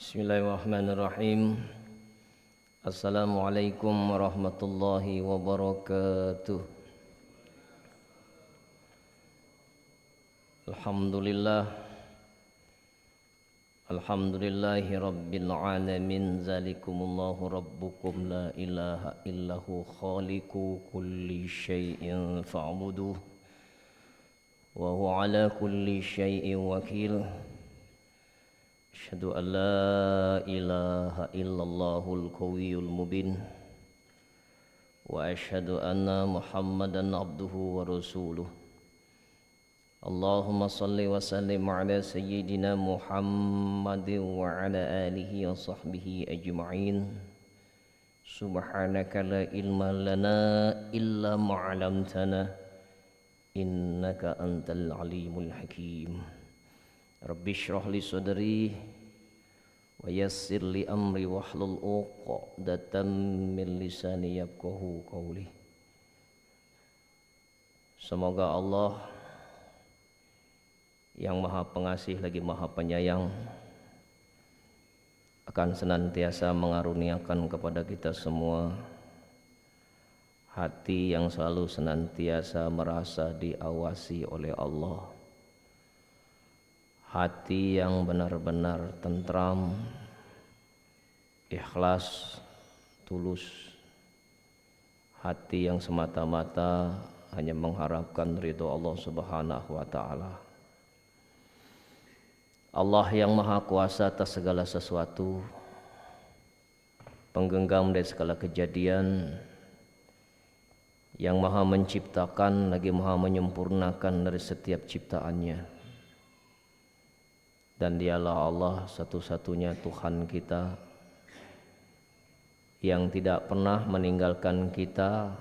Bismillahirrahmanirrahim. Assalamualaikum warahmatullahi wabarakatuh. Alhamdulillahi rabbil alamin. Zalikumullahu rabbukum la ilaha illahu khaliqu kulli syai'in fa'buduh wa huwa ala kulli syai'in wakil. Asyhadu an la ilaha illallahul qawiyyul mubin wa asyhadu anna Muhammadan abduhu wa rasuluh. Allahumma salli wa sallim ala sayyidina Muhammadin wa ala alihi wa sahbihi ajma'in. Subhanaka la ilma lana illa ma 'allamtana innaka antal alimul hakim. Rabbi shrah li sadri wa yassir li amri wahlul 'uqdatam min lisani yafqahu qawli. Semoga Allah yang Maha Pengasih lagi Maha Penyayang akan senantiasa mengaruniakan kepada kita semua hati yang selalu senantiasa merasa diawasi oleh Allah, hati yang benar-benar tentram, ikhlas, tulus, hati yang semata-mata hanya mengharapkan ridho Allah Subhanahu wa ta'ala. Allah yang Maha Kuasa atas segala sesuatu, penggenggam dari segala kejadian, yang Maha menciptakan lagi Maha menyempurnakan dari setiap ciptaannya. Dan dialah Allah satu-satunya Tuhan kita yang tidak pernah meninggalkan kita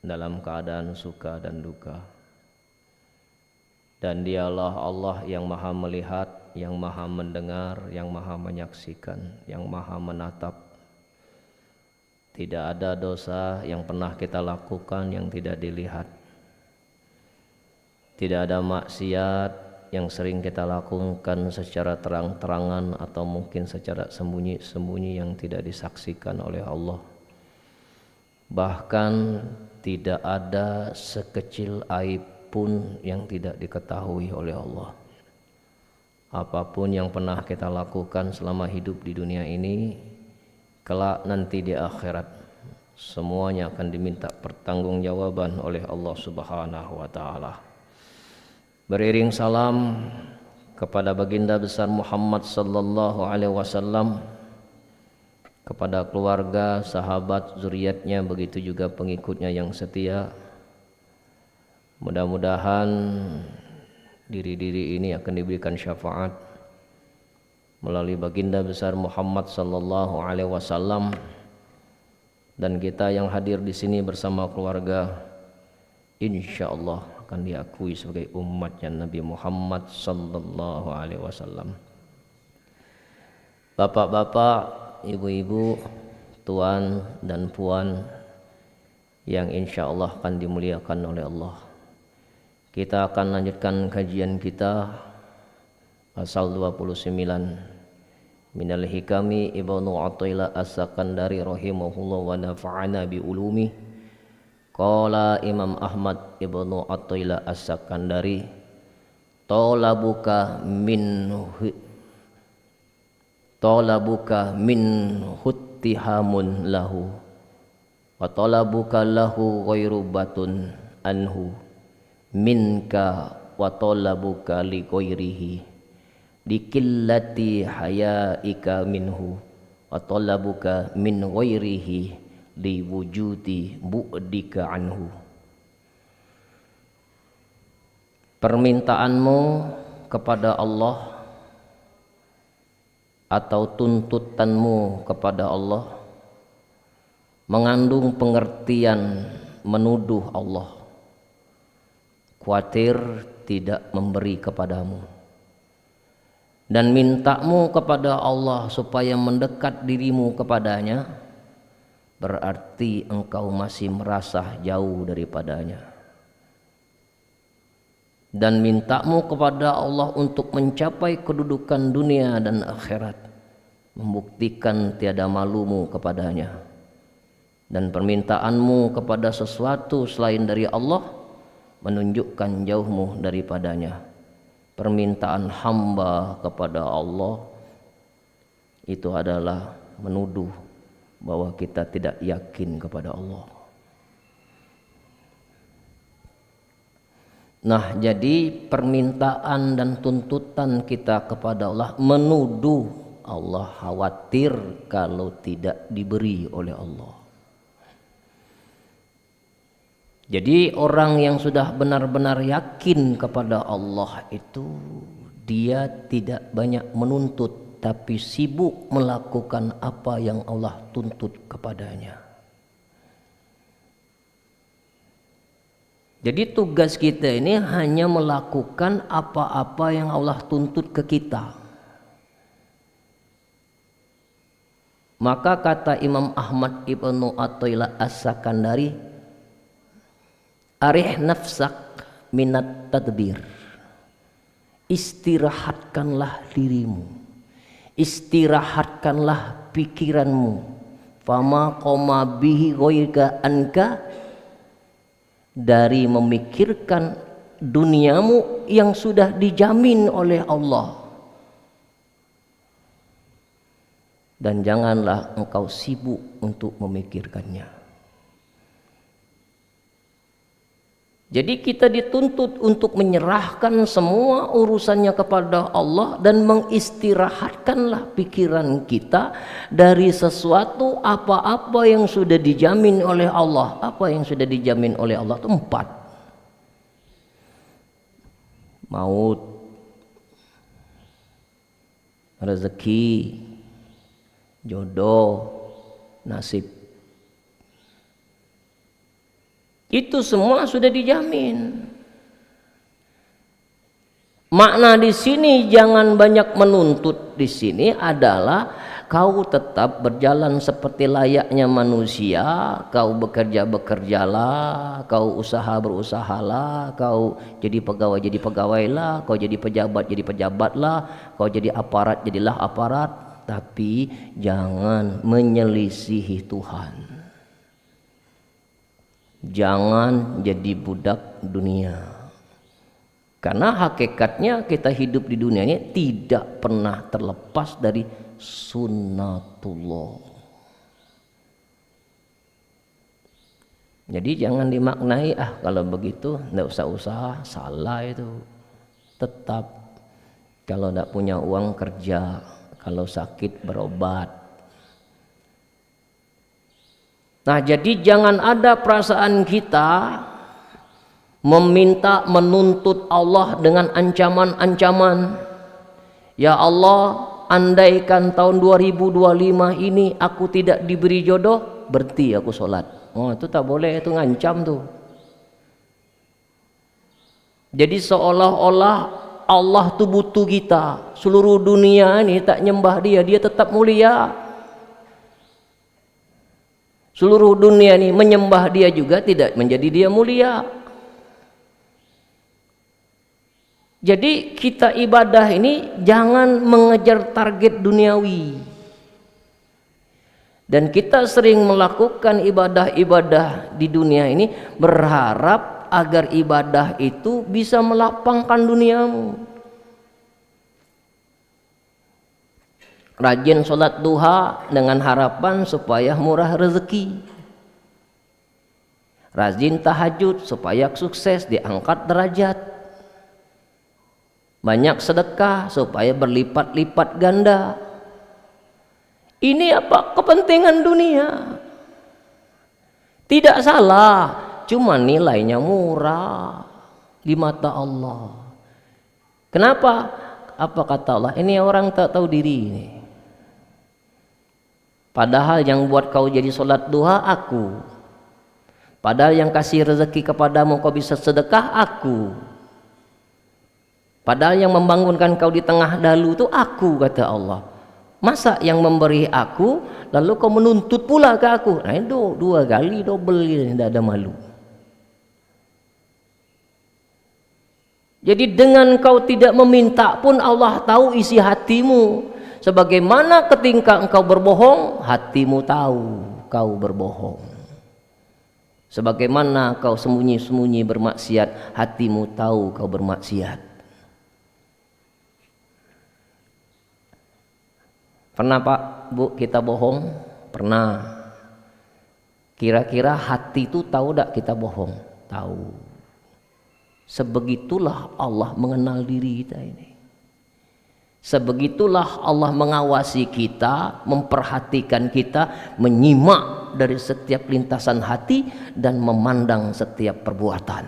dalam keadaan suka dan duka. Dan dialah Allah yang Maha melihat, yang Maha mendengar, yang Maha menyaksikan, yang Maha menatap. Tidak ada dosa yang pernah kita lakukan yang tidak dilihat. Tidak ada maksiat yang sering kita lakukan secara terang-terangan atau mungkin secara sembunyi-sembunyi yang tidak disaksikan oleh Allah. Bahkan tidak ada sekecil aib pun yang tidak diketahui oleh Allah. Apapun yang pernah kita lakukan selama hidup di dunia ini, kelak nanti di akhirat semuanya akan diminta pertanggungjawaban oleh Allah Subhanahu wa ta'ala. Beriring salam kepada baginda besar Muhammad sallallahu alaihi wasallam, kepada keluarga, sahabat, zuriatnya, begitu juga pengikutnya yang setia. Mudah-mudahan diri-diri ini akan diberikan syafaat melalui baginda besar Muhammad sallallahu alaihi wasallam, dan kita yang hadir di sini bersama keluarga insyaallah akan diakui sebagai umatnya Nabi Muhammad sallallahu alaihi wasallam. Bapak-bapak, ibu-ibu, tuan dan puan yang insyaallah akan dimuliakan oleh Allah. Kita akan lanjutkan kajian kita pasal 29 Minal Hikami Ibnu Athaillah As-Sakandari rahimahullah wa nafa'ana bi ulumi. Qala Imam Ahmad Ibnu Athaillah As-Sakandari, talabuka min huttihamun lahu wa talabuka lahu ghairu batun anhu minka wa talabuka li ghairihi likillati hayaika minhu wa talabuka min ghairihi li wujudi bu'dika anhu. Permintaanmu kepada Allah atau tuntutanmu kepada Allah mengandung pengertian menuduh Allah, khawatir tidak memberi kepadamu, dan mintamu kepada Allah supaya mendekat dirimu kepadanya, berarti engkau masih merasa jauh daripadanya. Dan mintamu kepada Allah untuk mencapai kedudukan dunia dan akhirat, membuktikan tiada malumu kepadanya, dan permintaanmu kepada sesuatu selain dari Allah menunjukkan jauhmu daripadanya. Permintaan hamba kepada Allah itu adalah menuduh bahwa kita tidak yakin kepada Allah. Nah, jadi permintaan dan tuntutan kita kepada Allah menuduh Allah, khawatir kalau tidak diberi oleh Allah. Jadi orang yang sudah benar-benar yakin kepada Allah itu dia tidak banyak menuntut, tapi sibuk melakukan apa yang Allah tuntut kepadanya. Jadi tugas kita ini hanya melakukan apa-apa yang Allah tuntut ke kita. Maka kata Imam Ahmad Ibnu Athaillah As-Sakandari, arih nafsak minat tadbir. Istirahatkanlah dirimu, istirahatkanlah pikiranmu. Fama qoma bihi ghairka anka, dari memikirkan duniamu yang sudah dijamin oleh Allah. Dan janganlah engkau sibuk untuk memikirkannya. Jadi kita dituntut untuk menyerahkan semua urusannya kepada Allah dan mengistirahatkanlah pikiran kita dari sesuatu apa-apa yang sudah dijamin oleh Allah. Apa yang sudah dijamin oleh Allah itu 4. Maut, rezeki, jodoh, nasib. Itu semua sudah dijamin. Makna di sini jangan banyak menuntut di sini adalah kau tetap berjalan seperti layaknya manusia, kau bekerjalah, kau usaha berusahalah, kau jadi pegawailah, kau jadi pejabatlah, kau jadi aparat jadilah aparat, tapi jangan menyelisihi Tuhan. Jangan jadi budak dunia. Karena hakikatnya kita hidup di dunia ini tidak pernah terlepas dari sunnatullah. Jadi jangan dimaknai kalau begitu enggak usah usaha, salah itu. Tetap kalau enggak punya uang kerja, kalau sakit berobat. Nah, jadi jangan ada perasaan kita meminta menuntut Allah dengan ancaman-ancaman. Ya Allah, andaikan tahun 2025 ini aku tidak diberi jodoh, berhenti aku sholat. Oh, itu tak boleh, itu ngancam tuh. Jadi seolah-olah Allah tuh butuh kita. Seluruh dunia ini tak nyembah dia, dia tetap mulia. Seluruh dunia ini menyembah dia juga tidak menjadi dia mulia. Jadi kita ibadah ini jangan mengejar target duniawi. Dan kita sering melakukan ibadah-ibadah di dunia ini berharap agar ibadah itu bisa melapangkan duniamu. Rajin sholat duha dengan harapan supaya murah rezeki. Rajin tahajud supaya sukses, diangkat derajat. Banyak sedekah supaya berlipat-lipat ganda. Ini apa? Kepentingan dunia. Tidak salah, cuma nilainya murah di mata Allah. Kenapa? Apa kata Allah? Ini orang tak tahu diri ini. Padahal yang buat kau jadi sholat duha aku. Padahal yang kasih rezeki kepadamu kau bisa sedekah aku. Padahal yang membangunkan kau di tengah dalu itu aku, kata Allah. Masa yang memberi aku lalu kau menuntut pula ke aku? Nah itu 2 kali double ini, tidak ada malu. Jadi dengan kau tidak meminta pun Allah tahu isi hatimu. Sebagaimana ketika engkau berbohong, hatimu tahu kau berbohong. Sebagaimana kau sembunyi-sembunyi bermaksiat, hatimu tahu kau bermaksiat. Pernah Pak, Bu, kita bohong? Pernah. Kira-kira hati itu tahu tak kita bohong? Tahu. Sebegitulah Allah mengenal diri kita ini. Sebegitulah Allah mengawasi kita, memperhatikan kita, menyimak dari setiap lintasan hati dan memandang setiap perbuatan.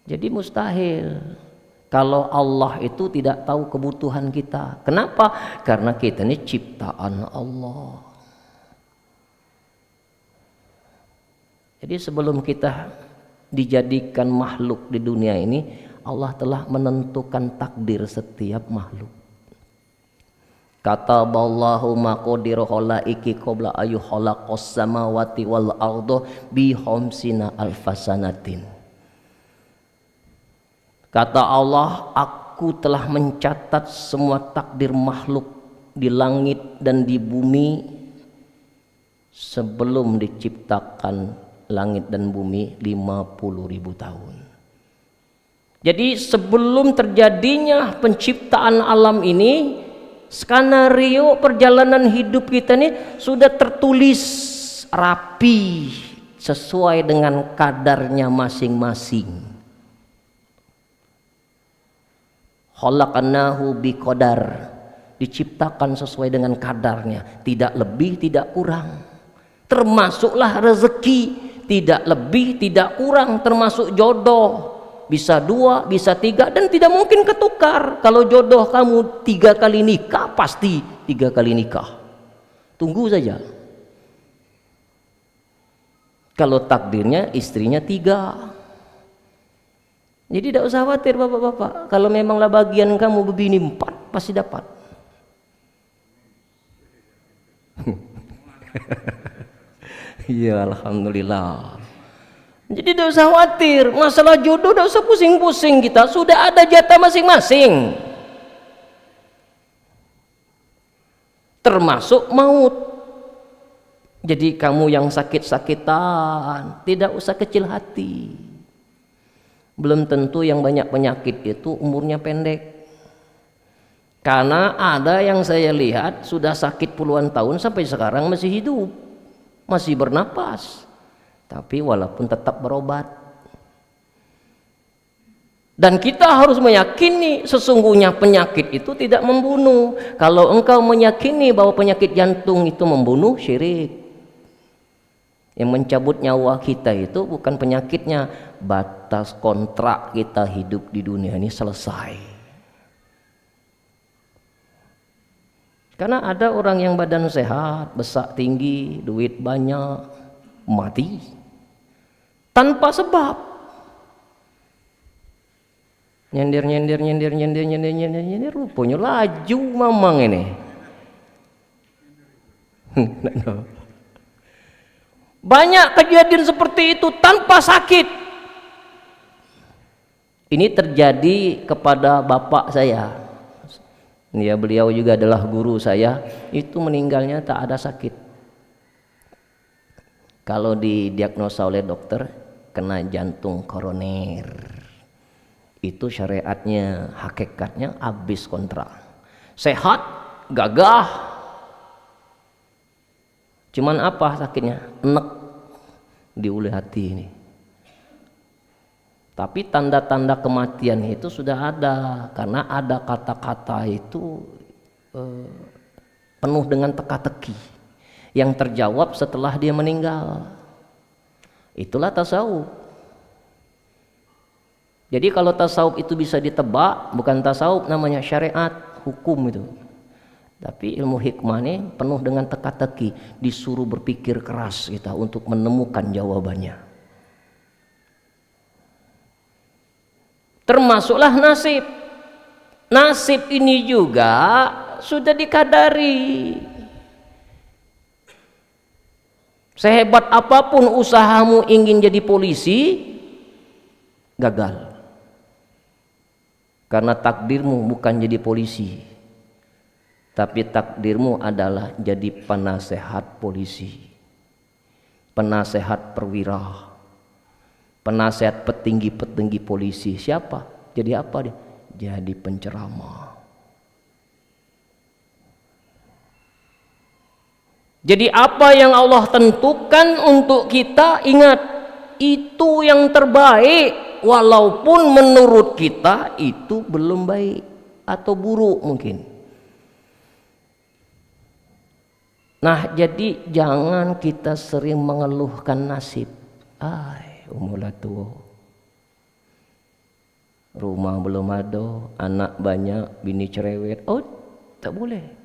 Jadi mustahil kalau Allah itu tidak tahu kebutuhan kita. Kenapa? Karena kita ini ciptaan Allah. Jadi sebelum kita dijadikan makhluk di dunia ini, Allah telah menentukan takdir setiap makhluk. Kataballahu maqdir khalaiki qabla ayu khalaqas samawati wal arda bi khamsina alfasanatin. Kata Allah, aku telah mencatat semua takdir makhluk di langit dan di bumi sebelum diciptakan langit dan bumi 50.000 tahun. Jadi sebelum terjadinya penciptaan alam ini, skenario perjalanan hidup kita ini sudah tertulis rapi sesuai dengan kadarnya masing-masing. Khalaqnahu biqadar, diciptakan sesuai dengan kadarnya, tidak lebih tidak kurang. Termasuklah rezeki, tidak lebih tidak kurang, termasuk jodoh. Bisa 2, bisa 3, dan tidak mungkin ketukar. Kalau jodoh kamu 3 kali nikah, pasti 3 kali nikah. Tunggu saja. Kalau takdirnya istrinya 3. Jadi tidak usah khawatir bapak-bapak. Kalau memanglah bagian kamu begini 4, pasti dapat. Ya alhamdulillah. Jadi tidak usah khawatir. Masalah jodoh tidak usah pusing-pusing kita. Sudah ada jatah masing-masing. Termasuk maut. Jadi kamu yang sakit-sakitan, tidak usah kecil hati. Belum tentu yang banyak penyakit itu umurnya pendek. Karena ada yang saya lihat sudah sakit puluhan tahun sampai sekarang masih hidup, masih bernapas, tapi walaupun tetap berobat. Dan kita harus meyakini sesungguhnya penyakit itu tidak membunuh. Kalau engkau meyakini bahwa penyakit jantung itu membunuh, syirik. Yang mencabut nyawa kita itu bukan penyakitnya, batas kontrak kita hidup di dunia ini selesai. Karena ada orang yang badan sehat, besar tinggi, duit banyak, mati tanpa sebab. Nyender, rupanya laju mamang ini. Banyak kejadian seperti itu tanpa sakit. Ini terjadi kepada bapak saya. Ya, beliau juga adalah guru saya. Itu meninggalnya tak ada sakit. Kalau didiagnosa oleh dokter kena jantung koroner, itu syariatnya, hakikatnya habis kontrak. Sehat, gagah. Cuman apa sakitnya? Enek di ulu hati ini. Tapi tanda-tanda kematian itu sudah ada, karena ada kata-kata itu penuh dengan teka-teki yang terjawab setelah dia meninggal. Itulah tasawuf. Jadi kalau tasawuf itu bisa ditebak, bukan tasawuf, namanya syariat, hukum itu. Tapi ilmu hikmah ini penuh dengan teka-teki, disuruh berpikir keras kita untuk menemukan jawabannya. Termasuklah nasib. Nasib ini juga sudah dikadari. Sehebat apapun usahamu ingin jadi polisi, gagal. Karena takdirmu bukan jadi polisi, tapi takdirmu adalah jadi penasehat polisi, penasehat perwira, penasehat petinggi-petinggi polisi. Siapa? Jadi apa dia? Jadi penceramah. Jadi apa yang Allah tentukan untuk kita, ingat, itu yang terbaik, walaupun menurut kita itu belum baik atau buruk mungkin. Nah, jadi jangan kita sering mengeluhkan nasib. Umurlah tua, rumah belum ada, anak banyak, bini cerewet. Oh, tak boleh.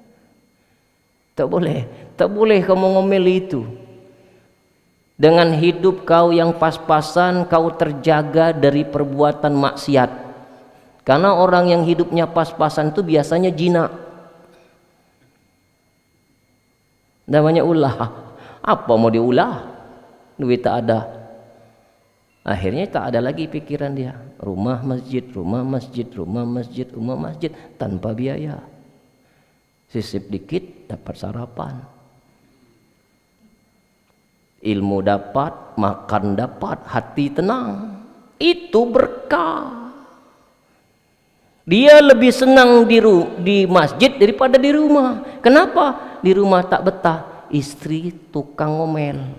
Tak boleh kamu ngomel itu. Dengan hidup kau yang pas-pasan, kau terjaga dari perbuatan maksiat. Karena orang yang hidupnya pas-pasan itu biasanya jinak. Namanya ulah. Apa mau diulah? Duit tak ada. Akhirnya tak ada lagi pikiran dia. Rumah masjid, rumah masjid, rumah masjid, rumah masjid tanpa biaya. Sisip dikit dapat sarapan, ilmu dapat, makan dapat, hati tenang. Itu berkah. Dia lebih senang di masjid daripada di rumah. Kenapa? Di rumah tak betah, istri tukang ngomel.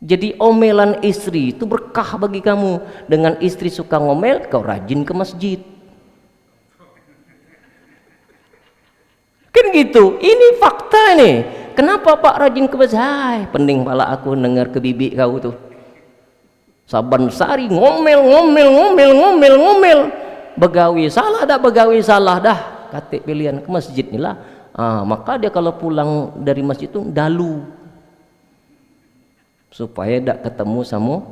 Jadi omelan istri itu berkah bagi kamu. Dengan istri suka ngomel, kau rajin ke masjid. Kan gitu, ini fakta nih. Kenapa Pak rajin ke masjid? Pening pala aku dengar ke bibi kau tuh. Saban sari ngomel. Begawi salah dah. Kata pilihan ke masjid ni lah. Maka dia kalau pulang dari masjid itu dalu. Supaya tak ketemu sama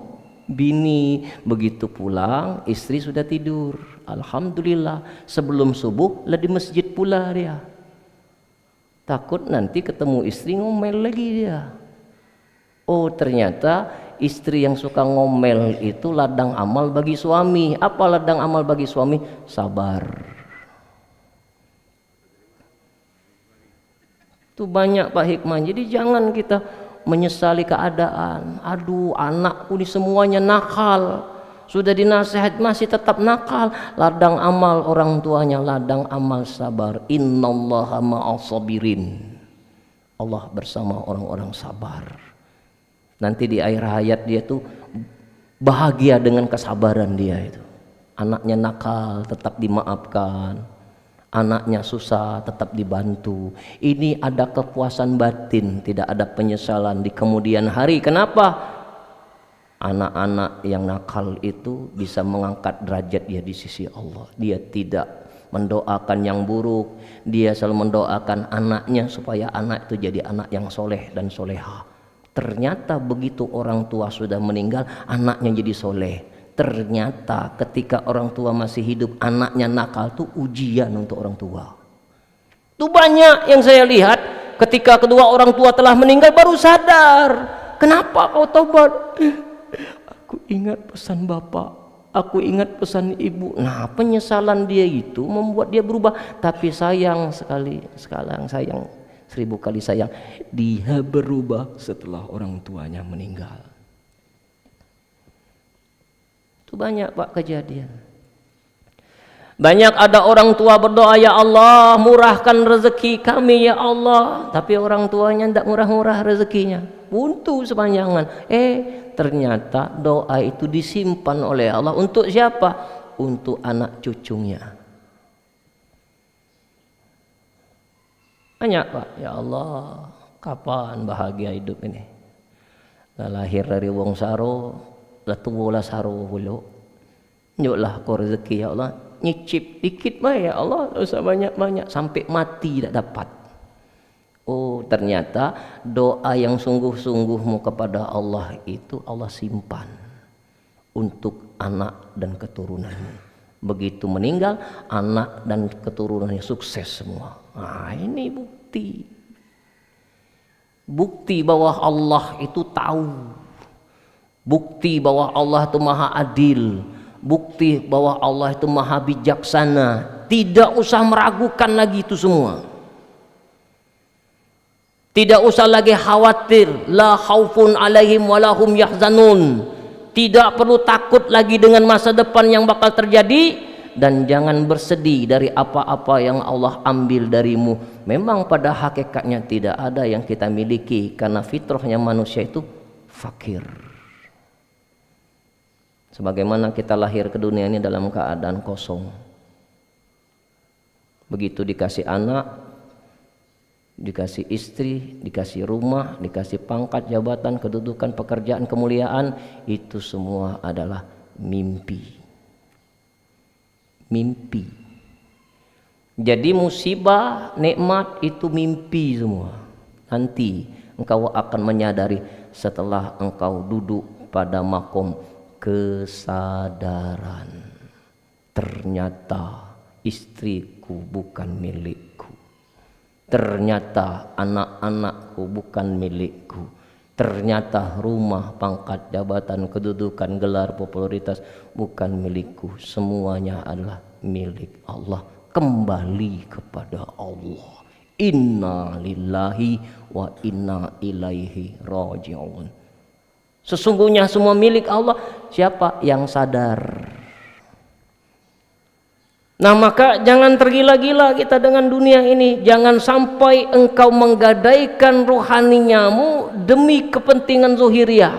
bini. Begitu pulang, istri sudah tidur. Alhamdulillah, sebelum subuh lah di masjid pula dia. Takut nanti ketemu istri ngomel lagi dia. Oh, ternyata istri yang suka ngomel itu ladang amal bagi suami. Apa ladang amal bagi suami? Sabar. Itu banyak Pak hikmah. Jadi jangan kita menyesali keadaan. Aduh, anakku ini semuanya nakal. Sudah dinasehat masih tetap nakal. Ladang amal orang tuanya, ladang amal sabar. Innallaha ma'as sabirin. Allah bersama orang-orang sabar. Nanti di akhir hayat dia tuh bahagia dengan kesabaran dia itu. Anaknya nakal tetap dimaafkan. Anaknya susah tetap dibantu. Ini ada kepuasan batin, tidak ada penyesalan di kemudian hari. Kenapa? Anak-anak yang nakal itu bisa mengangkat derajat dia di sisi Allah. Dia tidak mendoakan yang buruk. Dia selalu mendoakan anaknya supaya anak itu jadi anak yang soleh dan soleha. Ternyata begitu orang tua sudah meninggal, anaknya jadi soleh. Ternyata ketika orang tua masih hidup, anaknya nakal, itu ujian untuk orang tua. Itu banyak yang saya lihat ketika kedua orang tua telah meninggal baru sadar. Kenapa kau taubat? Aku ingat pesan bapak, aku ingat pesan ibu. Nah, penyesalan dia itu membuat dia berubah. Tapi sayang sekali, sekarang sayang 1000 kali sayang, dia berubah setelah orang tuanya meninggal. Itu banyak Pak kejadian. Banyak ada orang tua berdoa, ya Allah murahkan rezeki kami ya Allah. Tapi orang tuanya tidak murah-murah rezekinya, buntu sepanjangan. Ternyata doa itu disimpan oleh Allah untuk siapa? Untuk anak cucunya. Banyak Pak, ya Allah kapan bahagia hidup ini? Lahir dari wong saro, lah saro hulu. Nyuklah ko rezeki ya Allah, nyicip dikit mah ya Allah, tak usah banyak-banyak sampai mati tak dapat. Oh, ternyata doa yang sungguh-sungguhmu kepada Allah itu Allah simpan untuk anak dan keturunannya. Begitu meninggal, anak dan keturunannya sukses semua. Nah, ini bukti. Bukti bahwa Allah itu tahu. Bukti bahwa Allah itu maha adil. bukti bahwa Allah itu maha bijaksana. Tidak usah meragukan lagi itu semua. Tidak usah lagi khawatir, la khaufun alaihim walahum yahzanun. Tidak perlu takut lagi dengan masa depan yang bakal terjadi, dan jangan bersedih dari apa-apa yang Allah ambil darimu. Memang pada hakikatnya tidak ada yang kita miliki, karena fitrahnya manusia itu fakir. Sebagaimana kita lahir ke dunia ini dalam keadaan kosong. Begitu dikasih anak, dikasih istri, dikasih rumah, dikasih pangkat, jabatan, kedudukan, pekerjaan, kemuliaan, itu semua adalah mimpi. Mimpi. Jadi musibah, nikmat itu mimpi semua. Nanti engkau akan menyadari setelah engkau duduk pada makom kesadaran. Ternyata istriku bukan milikku. Ternyata anak-anakku bukan milikku. Ternyata rumah, pangkat, jabatan, kedudukan, gelar, popularitas bukan milikku. Semuanya adalah milik Allah. Kembali kepada Allah. Inna lillahi wa inna ilaihi raji'un. Sesungguhnya semua milik Allah. Siapa yang sadar? Nah, maka jangan tergila-gila kita dengan dunia ini. Jangan sampai engkau menggadaikan rohaniamu demi kepentingan zuhiriyah.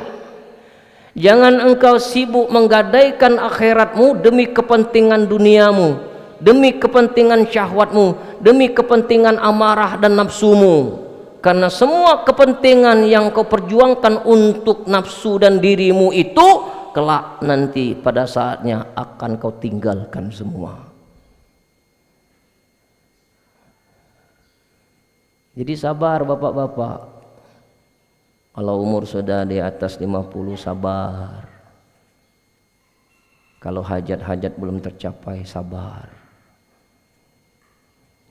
Jangan engkau sibuk menggadaikan akhiratmu demi kepentingan duniamu, demi kepentingan syahwatmu, demi kepentingan amarah dan nafsumu. Karena semua kepentingan yang kau perjuangkan untuk nafsu dan dirimu itu kelak nanti pada saatnya akan kau tinggalkan semua. Jadi sabar bapak-bapak. Kalau umur sudah di atas 50 sabar. Kalau hajat-hajat belum tercapai sabar.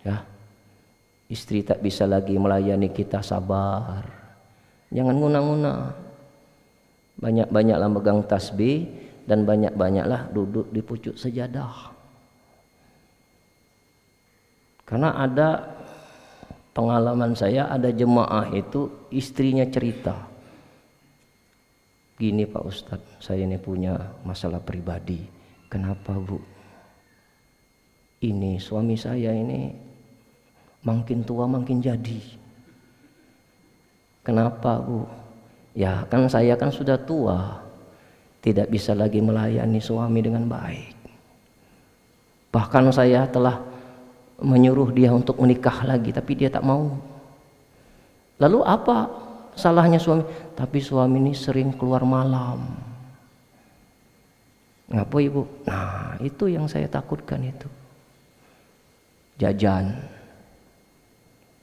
Ya. Istri tak bisa lagi melayani kita, sabar. Jangan nguna-nguna. Banyak-banyaklah megang tasbih dan banyak-banyaklah duduk di pucuk sejadah. Karena ada pengalaman saya, ada jemaah itu istrinya cerita, gini Pak Ustadz, saya ini punya masalah pribadi. Kenapa Bu? Ini suami saya ini makin tua makin jadi. Kenapa Bu? Ya kan saya kan sudah tua, tidak bisa lagi melayani suami dengan baik. Bahkan saya telah menyuruh dia untuk menikah lagi, tapi dia tak mau. Lalu apa salahnya suami? Tapi suami ini sering keluar malam. Ngapa Ibu? Nah itu yang saya takutkan itu. Jajan,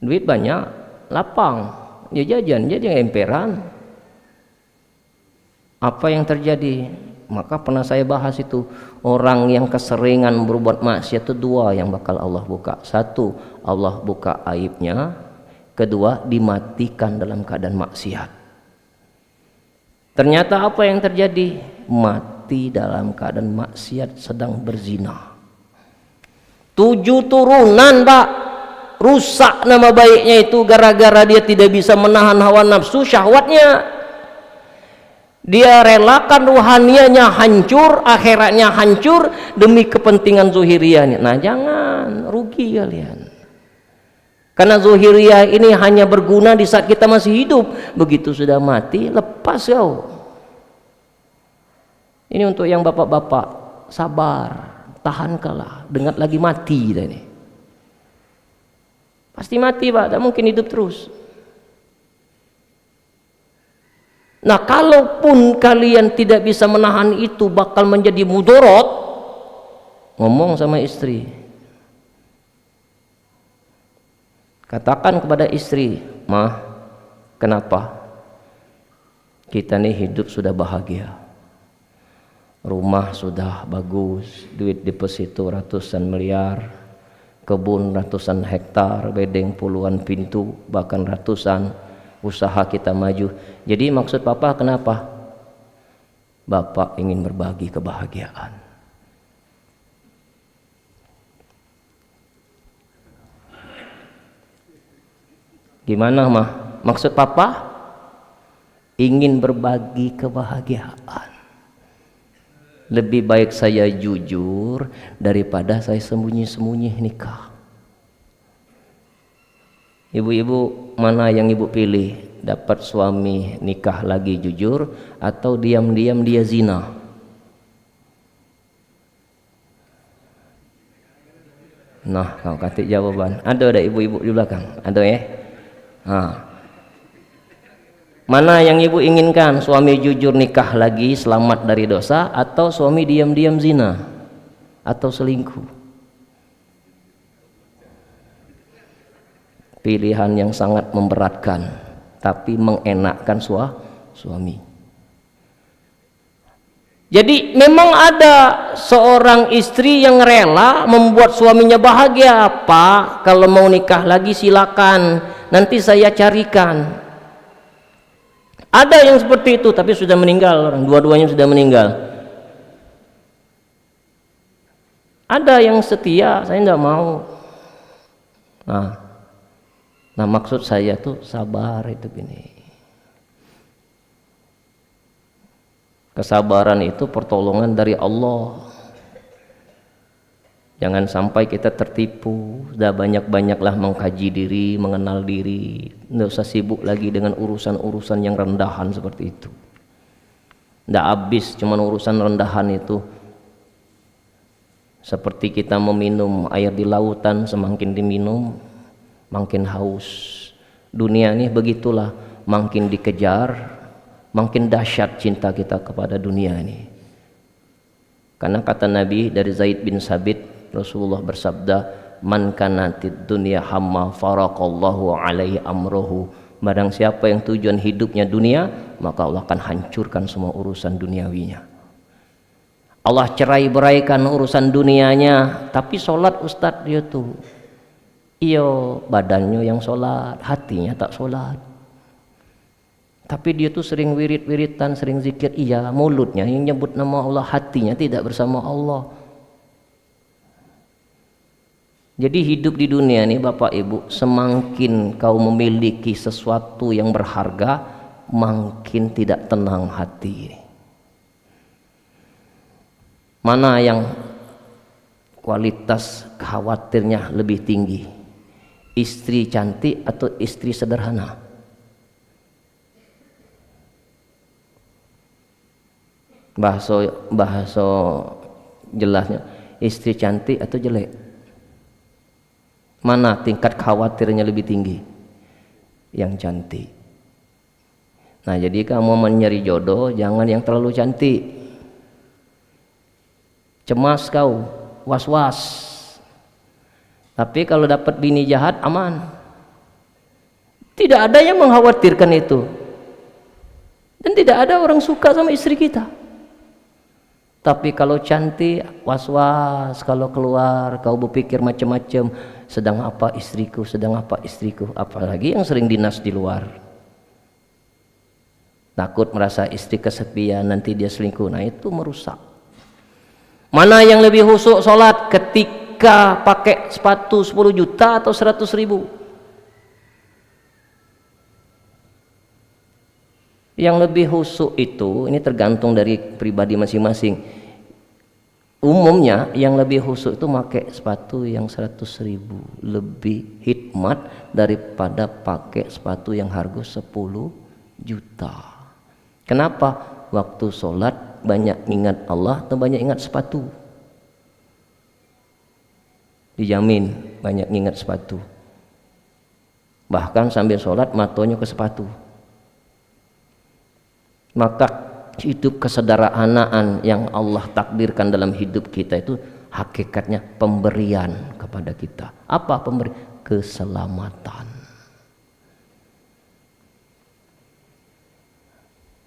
duit banyak, lapang, ya jajan, jadi emperan. Apa yang terjadi? Maka pernah saya bahas itu, orang yang keseringan berbuat maksiat itu dua yang bakal Allah buka. Satu, Allah buka aibnya. Kedua, dimatikan dalam keadaan maksiat. Ternyata apa yang terjadi? Mati dalam keadaan maksiat sedang berzina. 7 turunan Pak, rusak nama baiknya itu gara-gara dia tidak bisa menahan hawa nafsu syahwatnya. Dia relakan rohanianya hancur, akhiratnya hancur demi kepentingan zuhiriyahnya. Nah jangan, rugi kalian. Karena zuhiriyah ini hanya berguna di saat kita masih hidup. Begitu sudah mati, lepas kau. Ini untuk yang bapak-bapak, sabar, tahan kalah. Dengar lagi mati kita ini. Pasti mati Pak, tak mungkin hidup terus. Nah kalaupun kalian tidak bisa menahan itu bakal menjadi mudorot, ngomong sama istri, katakan kepada istri, Mah, kenapa kita nih hidup sudah bahagia, rumah sudah bagus, duit deposito ratusan miliar, kebun ratusan hektar, bedeng puluhan pintu, bahkan ratusan, usaha kita maju. Jadi maksud Papa kenapa? Bapak ingin berbagi kebahagiaan. Gimana mah? Maksud papa? Ingin berbagi kebahagiaan. Lebih baik saya jujur daripada saya sembunyi-sembunyi nikah. Ibu-ibu, mana yang ibu pilih? Dapat suami nikah lagi jujur atau diam-diam dia zina? Nah, kau kasih jawaban. Ada ibu-ibu di belakang? Ada ya? Nah. Mana yang ibu inginkan? Suami jujur nikah lagi selamat dari dosa atau suami diam-diam zina atau selingkuh? Pilihan yang sangat memberatkan tapi mengenakkan suami. Jadi memang ada seorang istri yang rela membuat suaminya bahagia. Pak, kalau mau nikah lagi silakan, nanti saya carikan. Ada yang seperti itu tapi sudah meninggal, orang dua-duanya sudah meninggal. Ada yang setia, saya tidak mau. Nah maksud saya tuh sabar itu gini. Kesabaran itu pertolongan dari Allah. Jangan sampai kita tertipu. Sudah banyak-banyaklah mengkaji diri, mengenal diri. Tidak usah sibuk lagi dengan urusan-urusan yang rendahan seperti itu. Tidak habis cuman urusan rendahan itu. Seperti kita meminum air di lautan, semakin diminum makin haus. Dunia ini begitulah, makin dikejar makin dahsyat cinta kita kepada dunia ini. Karena kata Nabi dari Zaid bin Sabit, Rasulullah bersabda, man kanatid dunya hamma faraqallahu alaihi amruhu. Barang siapa yang tujuan hidupnya dunia, maka Allah akan hancurkan semua urusan duniawinya. Allah cerai-beraikan urusan dunianya, tapi sholat Ustadz dia tuh. Iyo, badannya yang sholat, hatinya tak sholat. Tapi dia tuh sering wirid-wiritan, sering zikir, iya, mulutnya yang nyebut nama Allah, hatinya tidak bersama Allah. Jadi hidup di dunia ini Bapak Ibu, semakin kau memiliki sesuatu yang berharga, makin tidak tenang hati. Mana yang kualitas khawatirnya lebih tinggi? Istri cantik atau istri sederhana? Bahasa jelasnya, istri cantik atau jelek? Mana tingkat khawatirnya lebih tinggi? Yang cantik. Nah, jadi kamu mencari jodoh jangan yang terlalu cantik. Cemas kau, was-was. Tapi kalau dapat bini jahat aman. Tidak ada yang mengkhawatirkan itu. Dan tidak ada orang suka sama istri kita. Tapi kalau cantik, was-was, kalau keluar kau berpikir macam-macam, sedang apa istriku, sedang apa istriku, apalagi yang sering dinas di luar. Takut merasa istri kesepian, nanti dia selingkuh, nah itu merusak. Mana yang lebih khusyuk sholat ketika pakai sepatu 10 juta atau 100 ribu? Yang lebih khusyuk itu, ini tergantung dari pribadi masing-masing. Umumnya yang lebih khusyuk itu pakai sepatu yang 100 ribu, lebih hikmat daripada pakai sepatu yang harga 10 juta. Kenapa? Waktu sholat banyak ingat Allah atau banyak ingat sepatu? Dijamin banyak ingat sepatu. Bahkan sambil sholat matanya ke sepatu. Maka hidup kesederhanaan yang Allah takdirkan dalam hidup kita itu hakikatnya pemberian kepada kita. Apa pemberian? Keselamatan.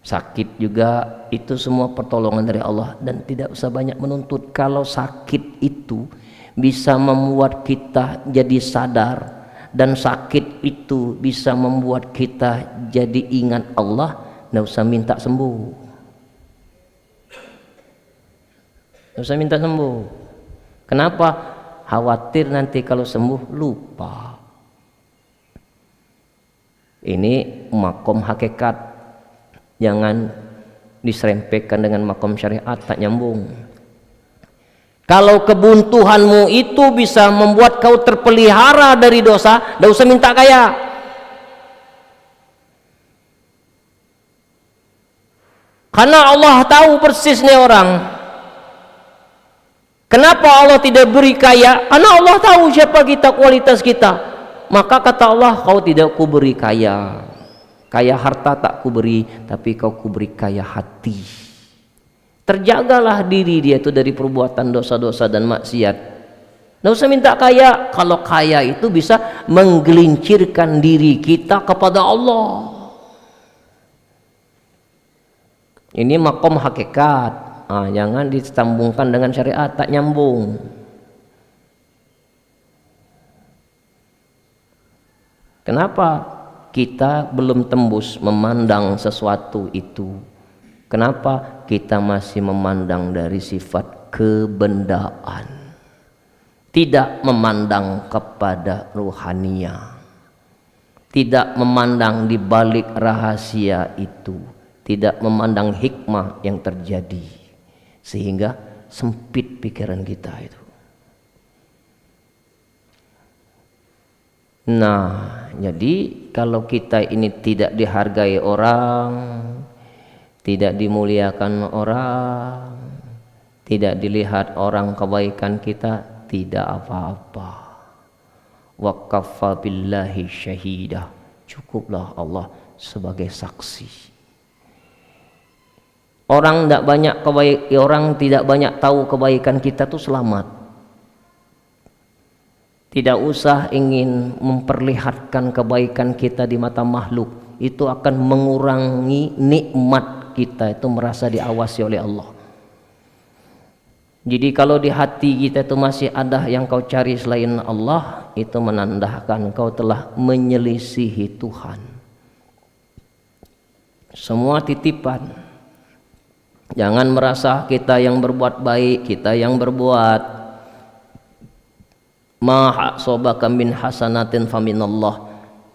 Sakit juga itu semua pertolongan dari Allah dan tidak usah banyak menuntut. Kalau sakit itu bisa membuat kita jadi sadar dan sakit itu bisa membuat kita jadi ingat Allah, nggak usah minta sembuh. Nggak usah minta sembuh. Kenapa? Khawatir nanti kalau sembuh lupa. Ini makom hakikat, jangan diserempekkan dengan makom syariat, tak nyambung. Kalau kebuntuhanmu itu bisa membuat kau terpelihara dari dosa, tidak usah minta kaya. Karena Allah tahu persis nih orang. Kenapa Allah tidak beri kaya? Karena Allah tahu siapa kita, kualitas kita. Maka kata Allah, kau tidak kuberi kaya. Kaya harta tak kuberi, tapi kau kuberi kaya hati. Terjagalah diri dia itu dari perbuatan dosa-dosa dan maksiat. Tidak usah minta kaya. Kalau kaya itu bisa menggelincirkan diri kita kepada Allah. Ini makom hakikat. Jangan disambungkan dengan syariat, tak nyambung. Kenapa kita belum tembus memandang sesuatu itu? Kenapa kita masih memandang dari sifat kebendaan, tidak memandang kepada ruhania, tidak memandang di balik rahasia itu, tidak memandang hikmah yang terjadi, sehingga sempit pikiran kita itu. Nah, jadi kalau kita ini tidak dihargai orang, tidak dimuliakan orang, tidak dilihat orang kebaikan kita, tidak apa-apa. Wa kaffa billahi syahidah, cukuplah Allah sebagai saksi. Orang tidak banyak tahu kebaikan kita tuh selamat. Tidak usah ingin memperlihatkan kebaikan kita di mata makhluk, itu akan mengurangi nikmat kita itu merasa diawasi oleh Allah. Jadi kalau di hati kita itu masih ada yang kau cari selain Allah, itu menandakan kau telah menyelisihi Tuhan. Semua titipan. Jangan merasa kita yang berbuat baik, kita yang berbuat. Ma sobaka min hasanatin faminallah.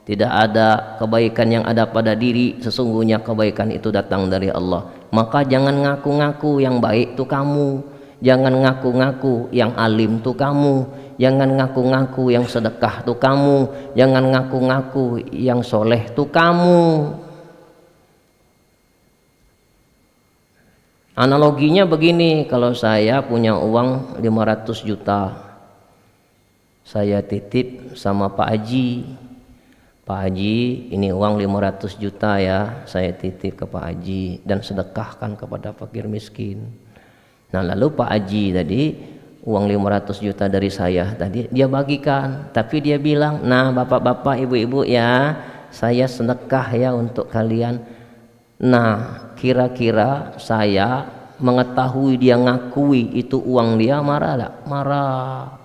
Tidak ada kebaikan yang ada pada diri, sesungguhnya kebaikan itu datang dari Allah. Maka jangan ngaku-ngaku yang baik itu kamu, jangan ngaku-ngaku yang alim itu kamu, jangan ngaku-ngaku yang sedekah itu kamu, jangan ngaku-ngaku yang soleh itu kamu. Analoginya begini, kalau saya punya uang 500 juta, saya titip sama Pak Haji. Pak Haji, ini uang 500 juta ya, saya titip ke Pak Haji dan sedekahkan kepada fakir miskin. Nah, lalu Pak Haji tadi uang 500 juta dari saya tadi dia bagikan, tapi dia bilang, "Nah, bapak-bapak, ibu-ibu ya, saya sedekah ya untuk kalian." Nah, kira-kira saya mengetahui dia ngakui itu uang dia, marah tak? Marah.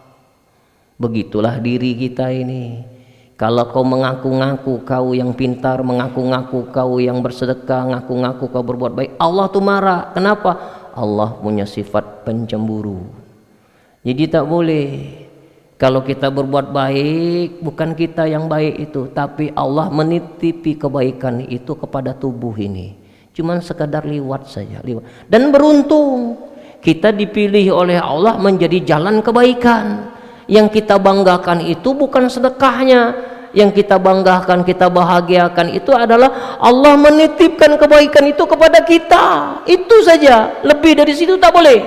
Begitulah diri kita ini. Kalau kau mengaku-ngaku kau yang pintar, mengaku-ngaku kau yang bersedekah, ngaku-ngaku kau berbuat baik, Allah tuh marah. Kenapa? Allah punya sifat pencemburu. Jadi tak boleh. Kalau kita berbuat baik, bukan kita yang baik itu, tapi Allah menitipi kebaikan itu kepada tubuh ini. Cuman sekadar liwat saja, liwat. Dan beruntung kita dipilih oleh Allah menjadi jalan kebaikan. Yang kita banggakan itu bukan sedekahnya, yang kita banggakan, kita bahagiakan itu adalah Allah menitipkan kebaikan itu kepada kita. Itu saja, lebih dari situ tak boleh.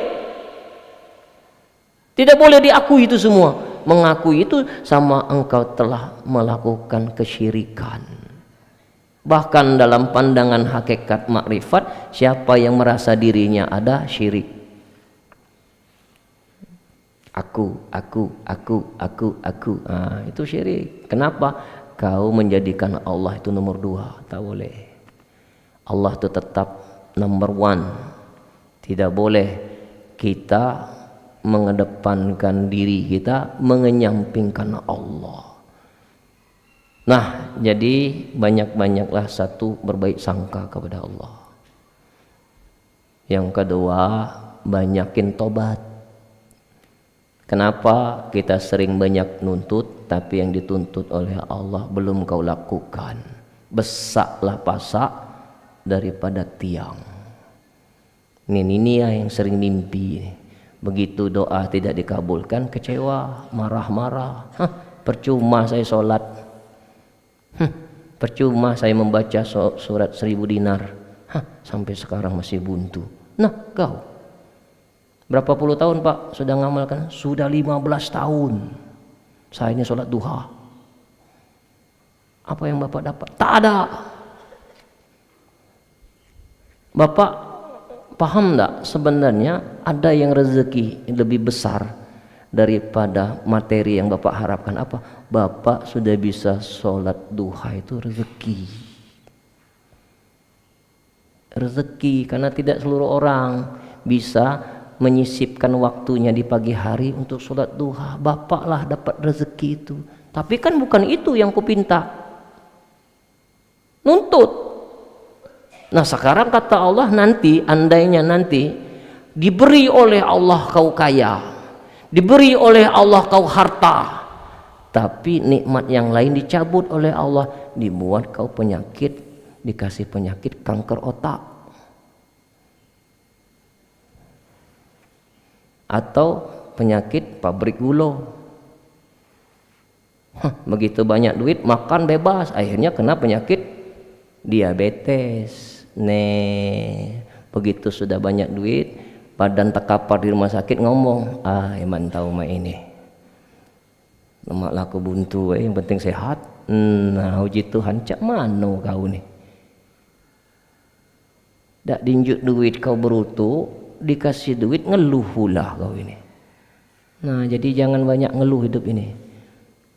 Tidak boleh diakui itu semua. Mengakui itu sama engkau telah melakukan kesyirikan. Bahkan dalam pandangan hakikat makrifat, siapa yang merasa dirinya ada, syirik. Aku. Itu syirik. Kenapa? Kau menjadikan Allah itu nomor 2. Tak boleh. Allah itu tetap number 1. Tidak boleh kita mengedepankan diri kita, mengenyampingkan Allah. Nah, jadi banyak-banyaklah satu berbaik sangka kepada Allah. Yang kedua, banyakin tobat. Kenapa kita sering banyak nuntut, tapi yang dituntut oleh Allah belum kau lakukan? besaklah pasak daripada tiang. Ini yang sering mimpi. Begitu doa tidak dikabulkan, kecewa, marah-marah. Percuma saya sholat, percuma saya membaca surat 1000 dinar, sampai sekarang masih buntu. Nah kau berapa puluh tahun Pak sudah ngamalkan? Sudah 15 tahun saya ini sholat duha. Apa yang Bapak dapat? Tak ada. Bapak paham enggak sebenarnya ada yang rezeki lebih besar daripada materi yang Bapak harapkan? Apa? Bapak sudah bisa sholat duha, itu rezeki. Rezeki, karena tidak seluruh orang bisa menyisipkan waktunya di pagi hari untuk sholat duha. Bapaklah dapat rezeki itu. Tapi kan bukan itu yang kupinta. Nuntut. Nah sekarang kata Allah, nanti andainya nanti diberi oleh Allah kau kaya, diberi oleh Allah kau harta, tapi nikmat yang lain dicabut oleh Allah, dibuat kau penyakit, dikasih penyakit kanker otak atau penyakit pabrik gula. Begitu banyak duit makan bebas, akhirnya kena penyakit diabetes. Begitu sudah banyak duit, badan terkapar di rumah sakit, ngomong, iman tahu mah ini lemak laku buntu, yang penting sehat. Nah uji Tuhan, cak mano kau nih, dak dinjuk duit kau berutu, dikasih duit ngeluh pula kau ini. Nah jadi jangan banyak ngeluh hidup ini,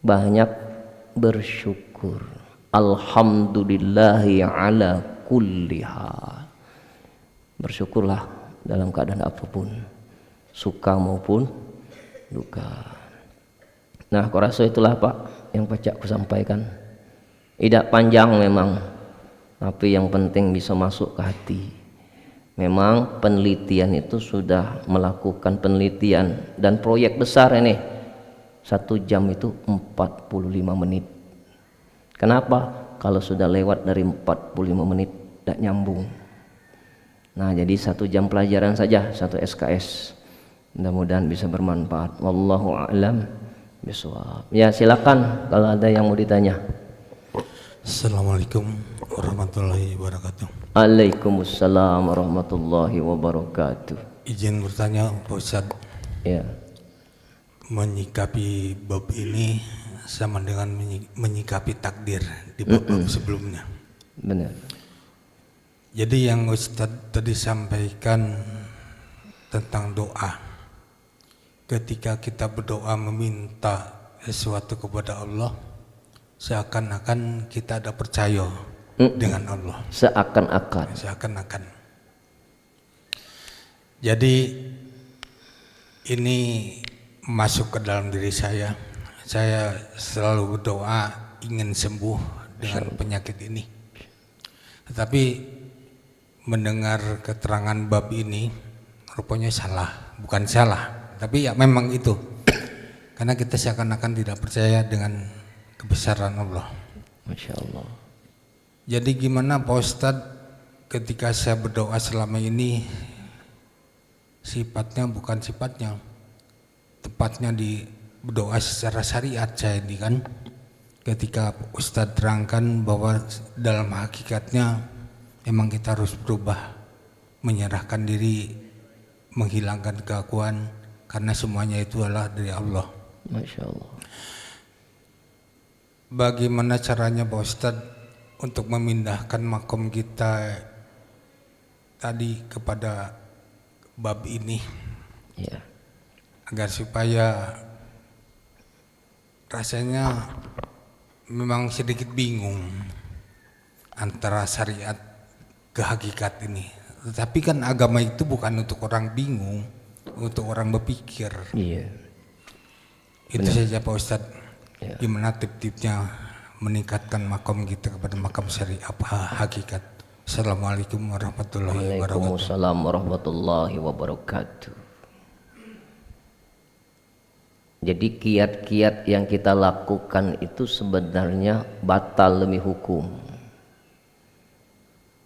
banyak bersyukur. Alhamdulillahi ala kulli hal. Bersyukurlah dalam keadaan apapun, suka maupun duka. Nah aku rasa itulah Pak yang pacak ku sampaikan. Tidak panjang memang, tapi yang penting bisa masuk ke hati. Memang penelitian itu sudah melakukan penelitian dan proyek besar ini. 1 jam itu 45 menit. Kenapa? Kalau sudah lewat dari 45 menit tidak nyambung. Nah jadi 1 jam pelajaran saja, 1 SKS. Mudah-mudahan bisa bermanfaat. Wallahu a'lam bishawab. Ya silakan kalau ada yang mau ditanya. Assalamualaikum warahmatullahi wabarakatuh. Waalaikumsalam warahmatullahi wabarakatuh. Izin bertanya Pak Ustadz. Ya. Menyikapi bab ini sama dengan menyikapi takdir di bab-bab sebelumnya. Benar. Jadi yang Ustadz tadi sampaikan tentang doa, ketika kita berdoa meminta sesuatu kepada Allah, seakan-akan kita ada percaya dengan Allah. Seakan-akan. Jadi ini masuk ke dalam diri saya. Saya selalu berdoa ingin sembuh dengan penyakit ini. Tetapi mendengar keterangan bab ini rupanya salah, bukan salah, tapi ya memang itu. Karena kita seakan-akan tidak percaya dengan kebesaran Allah. Masya Allah. Jadi gimana Pak Ustadz ketika saya berdoa selama ini, sifatnya bukan sifatnya, tepatnya di berdoa secara syariat saya ini kan, ketika Ustadz terangkan bahwa dalam hakikatnya memang kita harus berubah, menyerahkan diri, menghilangkan keakuan, karena semuanya itu adalah dari Allah. Masya Allah. Bagaimana caranya Pak Ustadz untuk memindahkan makom kita tadi kepada bab ini, Ya. agar supaya rasanya memang sedikit bingung antara syariat ke hakikat ini. Tetapi kan agama itu bukan untuk orang bingung, untuk orang berpikir. Iya. Itu Benar. saja Pak Ustadz. Ya. Gimana tip-tipnya meningkatkan makom kita kepada makam syariat hakikat. Assalamualaikum warahmatullahi wabarakatuh. Waalaikumsalam warahmatullahi wabarakatuh. Jadi kiat-kiat yang kita lakukan itu sebenarnya batal demi hukum.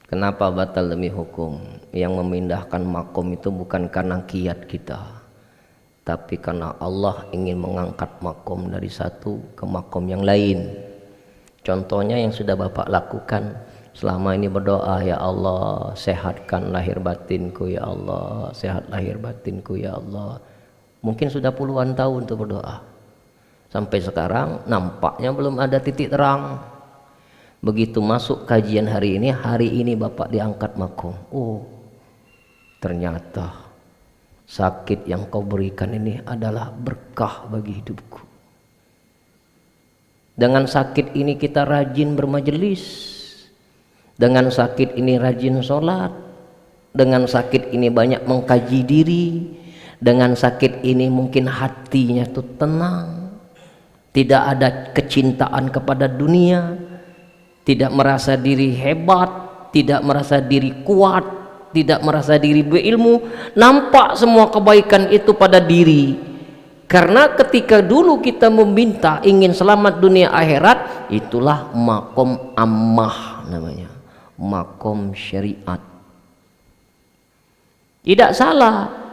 Kenapa batal demi hukum? Yang memindahkan makom itu bukan karena kiat kita, tapi karena Allah ingin mengangkat makom dari satu ke makom yang lain. Contohnya yang sudah Bapak lakukan selama ini, berdoa, ya Allah sehatkan lahir batinku, ya Allah sehat lahir batinku, ya Allah. Mungkin sudah puluhan tahun tuh berdoa. Sampai sekarang nampaknya belum ada titik terang. Begitu masuk kajian hari ini Bapak diangkat makom. Oh, ternyata sakit yang kau berikan ini adalah berkah bagi hidupku. Dengan sakit ini kita rajin bermajelis. Dengan sakit ini rajin sholat. Dengan sakit ini banyak mengkaji diri. Dengan sakit ini mungkin hatinya tuh tenang. Tidak ada kecintaan kepada dunia, tidak merasa diri hebat, tidak merasa diri kuat, tidak merasa diri berilmu. Nampak semua kebaikan itu pada diri. Karena ketika dulu kita meminta ingin selamat dunia akhirat, itulah makom ammah namanya, makom syariat. Tidak salah.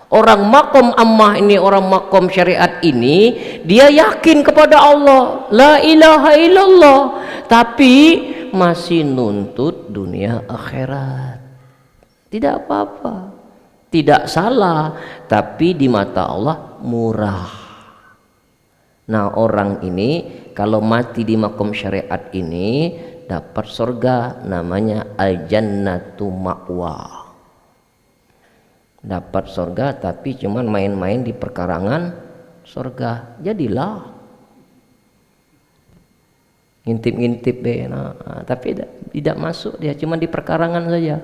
Orang makom ammah ini, orang makom syariat ini, dia yakin kepada Allah, la ilaha illallah, tapi masih nuntut dunia akhirat. Tidak apa-apa, tidak salah, tapi di mata Allah murah. Nah, orang ini kalau mati di makom syariat ini dapat surga, namanya al-jannatu ma'wa. Dapat surga tapi cuman main-main di perkarangan surga. Jadilah ngintip-ngintip tapi tidak masuk, dia cuma di perkarangan saja.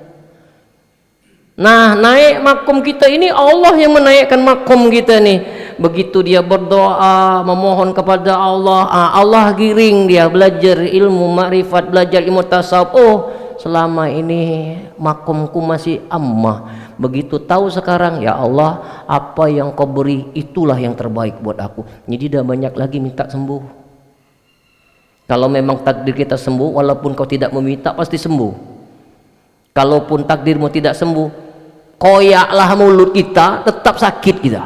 Nah, naik makom kita ini Allah yang menaikkan makom kita nih. Begitu dia berdoa memohon kepada Allah, Allah giring dia belajar ilmu makrifat, belajar ilmu tasawuf. Oh, selama ini makomku masih ammah. Begitu tahu sekarang, ya Allah, apa yang kau beri itulah yang terbaik buat aku. Jadi tidak banyak lagi minta sembuh. Kalau memang takdir kita sembuh, walaupun kau tidak meminta pasti sembuh. Kalaupun takdirmu tidak sembuh, koyaklah mulut kita, tetap sakit kita.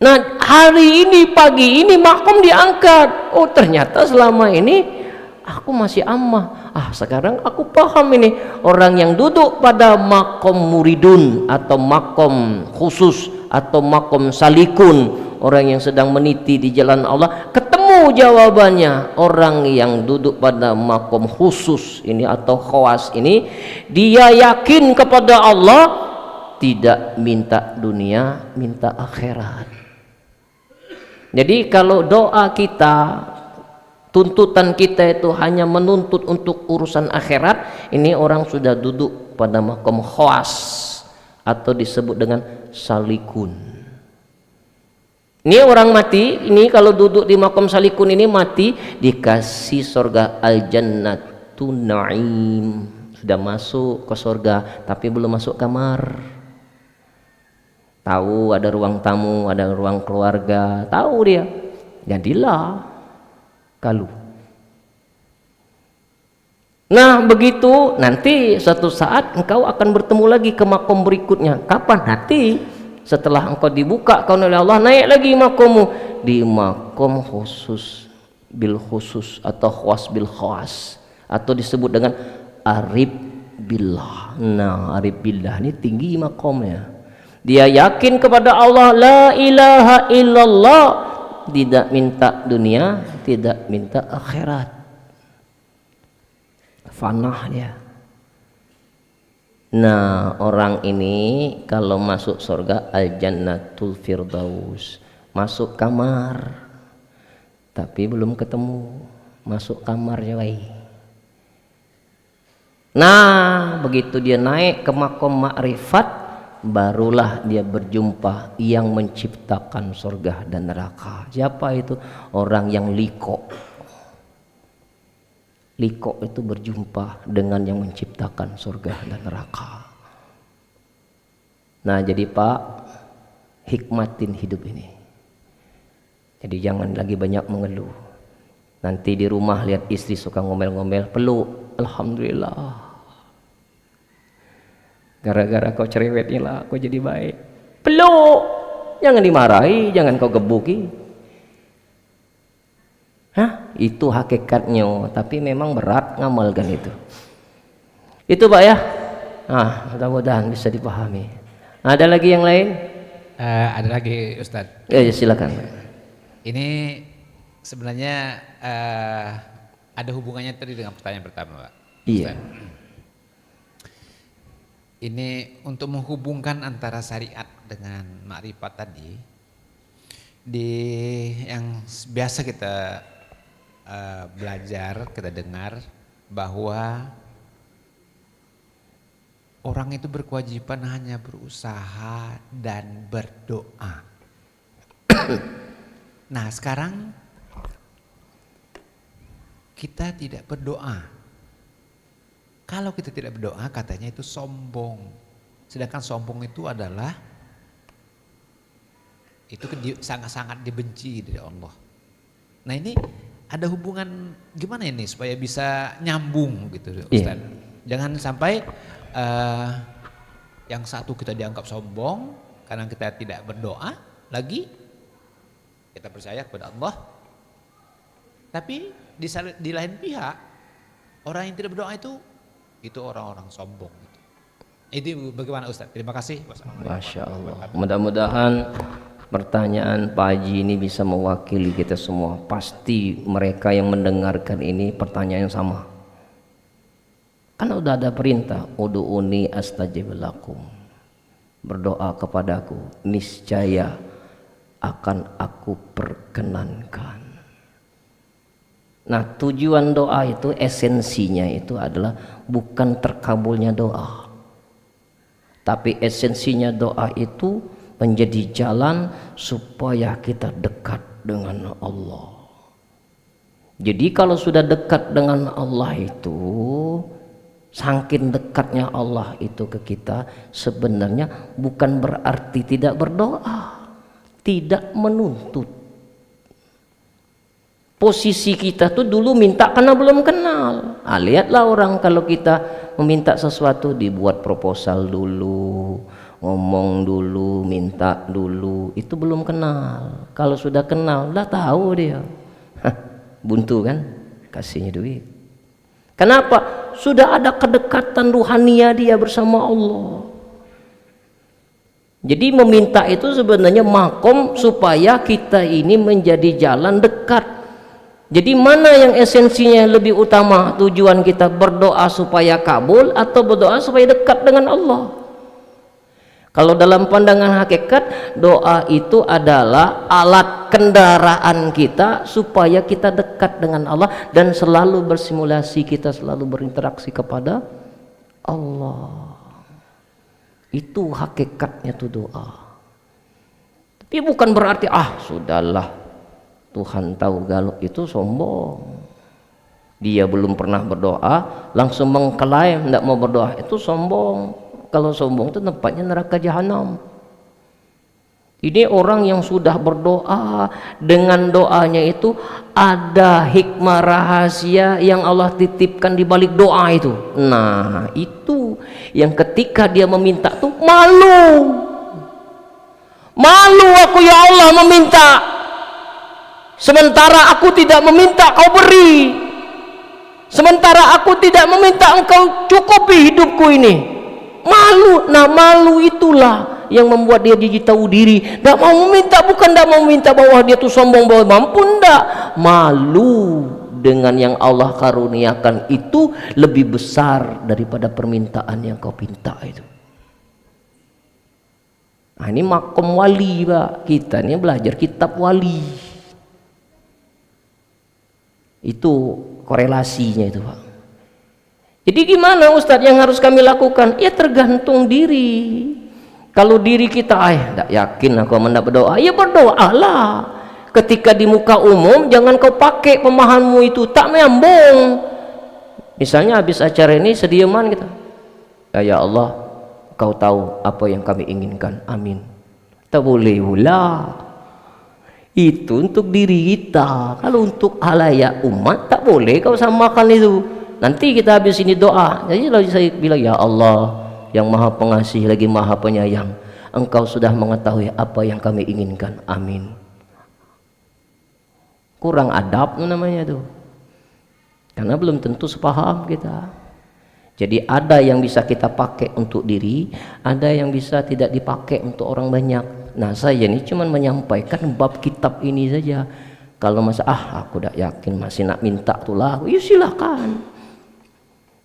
Nah, hari ini pagi ini makom diangkat. Oh, ternyata selama ini aku masih ammah. Sekarang aku paham ini. Orang yang duduk pada makom muridun atau makom khusus atau makom salikun, orang yang sedang meniti di jalan Allah, ketemu jawabannya. Orang yang duduk pada makom khusus ini atau khawas ini, dia yakin kepada Allah, tidak minta dunia, minta akhirat. Jadi kalau doa kita, tuntutan kita itu hanya menuntut untuk urusan akhirat, ini orang sudah duduk pada makom khawas atau disebut dengan salikun. Ini orang mati, ini kalau duduk di makom salikun ini mati, dikasih surga al-jannatu na'im. Sudah masuk ke surga tapi belum masuk kamar. Tahu ada ruang tamu, ada ruang keluarga, tahu dia. Jadilah kalau. Nah, begitu nanti suatu saat engkau akan bertemu lagi ke makom berikutnya. Kapan? Nanti setelah engkau dibuka oleh Allah, naik lagi makommu di makom khusus bil khusus atau khawas bil khawas, atau disebut dengan arif billah. Nah, arif billah ini tinggi makomnya. Dia yakin kepada Allah, la ilaha illallah, tidak minta dunia, tidak minta akhirat, fanah dia. Nah, orang ini kalau masuk surga al-jannatul firdaus, masuk kamar tapi belum ketemu, masuk kamar jawai. Nah, begitu dia naik ke makom makrifat, barulah dia berjumpa yang menciptakan surga dan neraka. Siapa itu? Orang yang liko. Liko itu berjumpa dengan yang menciptakan surga dan neraka. Nah, jadi Pak, hikmatin hidup ini. Jadi jangan lagi banyak mengeluh. Nanti di rumah lihat istri suka ngomel-ngomel, peluk. alhamdulillah. Gara-gara kau cerewet inilah kau jadi baik. Peluk, jangan dimarahi, jangan kau gebuki. Itu hakikatnya, tapi memang berat ngamalkan itu. Itu Pak ya. Mudah-mudahan bisa dipahami. Ada lagi yang lain? Ada lagi Ustadz. Ya, silakan. Ini sebenarnya ada hubungannya tadi dengan pertanyaan pertama, Pak. Iya. Ustadz. Ini untuk menghubungkan antara syariat dengan makrifat tadi, di yang biasa kita belajar, kita dengar bahwa orang itu berkewajiban hanya berusaha dan berdoa. Nah sekarang kita tidak berdoa. Kalau kita tidak berdoa katanya itu sombong. Sedangkan sombong itu adalah itu sangat-sangat dibenci dari Allah. Nah ini ada hubungan gimana ini supaya bisa nyambung gitu Ustaz. Jangan sampai yang satu kita dianggap sombong karena kita tidak berdoa lagi. Kita percaya kepada Allah. Tapi di lain pihak orang yang tidak berdoa itu orang-orang sombong. Itu bagaimana Ustaz? Terima kasih. Masya Allah. Mudah-mudahan pertanyaan Pak Haji ini bisa mewakili kita semua. Pasti mereka yang mendengarkan ini pertanyaan yang sama. Kan udah ada perintah, ud'uni astajib lakum. Berdoa kepadaku, niscaya akan aku perkenankan. Nah, tujuan doa itu, esensinya itu adalah bukan terkabulnya doa, tapi esensinya doa itu menjadi jalan supaya kita dekat dengan Allah. Jadi kalau sudah dekat dengan Allah itu, saking dekatnya Allah itu ke kita, sebenarnya bukan berarti tidak berdoa, tidak menuntut. Posisi kita tuh dulu minta karena belum kenal. Lihatlah orang kalau kita meminta sesuatu, dibuat proposal dulu, ngomong dulu, minta dulu, itu belum kenal. Kalau sudah kenal, udah tahu dia. Buntu kan, kasihnya duit. Kenapa? Sudah ada kedekatan ruhania dia bersama Allah. Jadi meminta itu sebenarnya makom supaya kita ini menjadi jalan dekat. Jadi mana yang esensinya lebih utama? Tujuan kita berdoa supaya kabul atau berdoa supaya dekat dengan Allah? Kalau dalam pandangan hakikat, doa itu adalah alat kendaraan kita supaya kita dekat dengan Allah dan selalu bersimulasi, kita selalu berinteraksi kepada Allah. Itu hakikatnya tuh doa. Tapi bukan berarti sudahlah Tuhan tahu galau, itu sombong. Dia belum pernah berdoa langsung mengklaim tidak mau berdoa, itu sombong. Kalau sombong itu tempatnya neraka jahanam. Ini orang yang sudah berdoa, dengan doanya itu ada hikmah rahasia yang Allah titipkan di balik doa itu. Nah, itu yang ketika dia meminta tuh malu. Malu aku ya Allah meminta. Sementara aku tidak meminta kau beri. Sementara aku tidak meminta engkau cukupi hidupku ini. Malu. Nah, malu itulah yang membuat dia jadi tahu diri. Tidak mau meminta, bukan tidak mau meminta bahwa dia tuh sombong bahwa mampu, enggak. Malu dengan yang Allah karuniakan itu lebih besar daripada permintaan yang kau minta itu. Nah, ini makom wali Pak. Kita ini belajar kitab wali. Itu korelasinya itu Pak. Jadi gimana Ustadz yang harus kami lakukan? Ya tergantung diri. Kalau diri kita tidak yakin aku mendapat berdoa, ya berdoalah. Ketika di muka umum jangan kau pakai pemahamanmu itu, tak menyambung. Misalnya habis acara ini sediaman kita, ya Allah kau tahu apa yang kami inginkan, amin. Tak boleh pula. Itu untuk diri kita. Kalau untuk halayak umat tak boleh kau samakan itu. Nanti kita habis ini doa. Jadi lalu saya bilang, ya Allah yang maha pengasih lagi maha penyayang, Engkau sudah mengetahui apa yang kami inginkan. Amin. Kurang adab namanya tuh. Karena belum tentu sepaham kita. Jadi ada yang bisa kita pakai untuk diri, ada yang bisa tidak dipakai untuk orang banyak. Nah saya ini cuma menyampaikan bab kitab ini saja. Kalau masa aku tidak yakin masih nak minta tuh lah, ya silakan.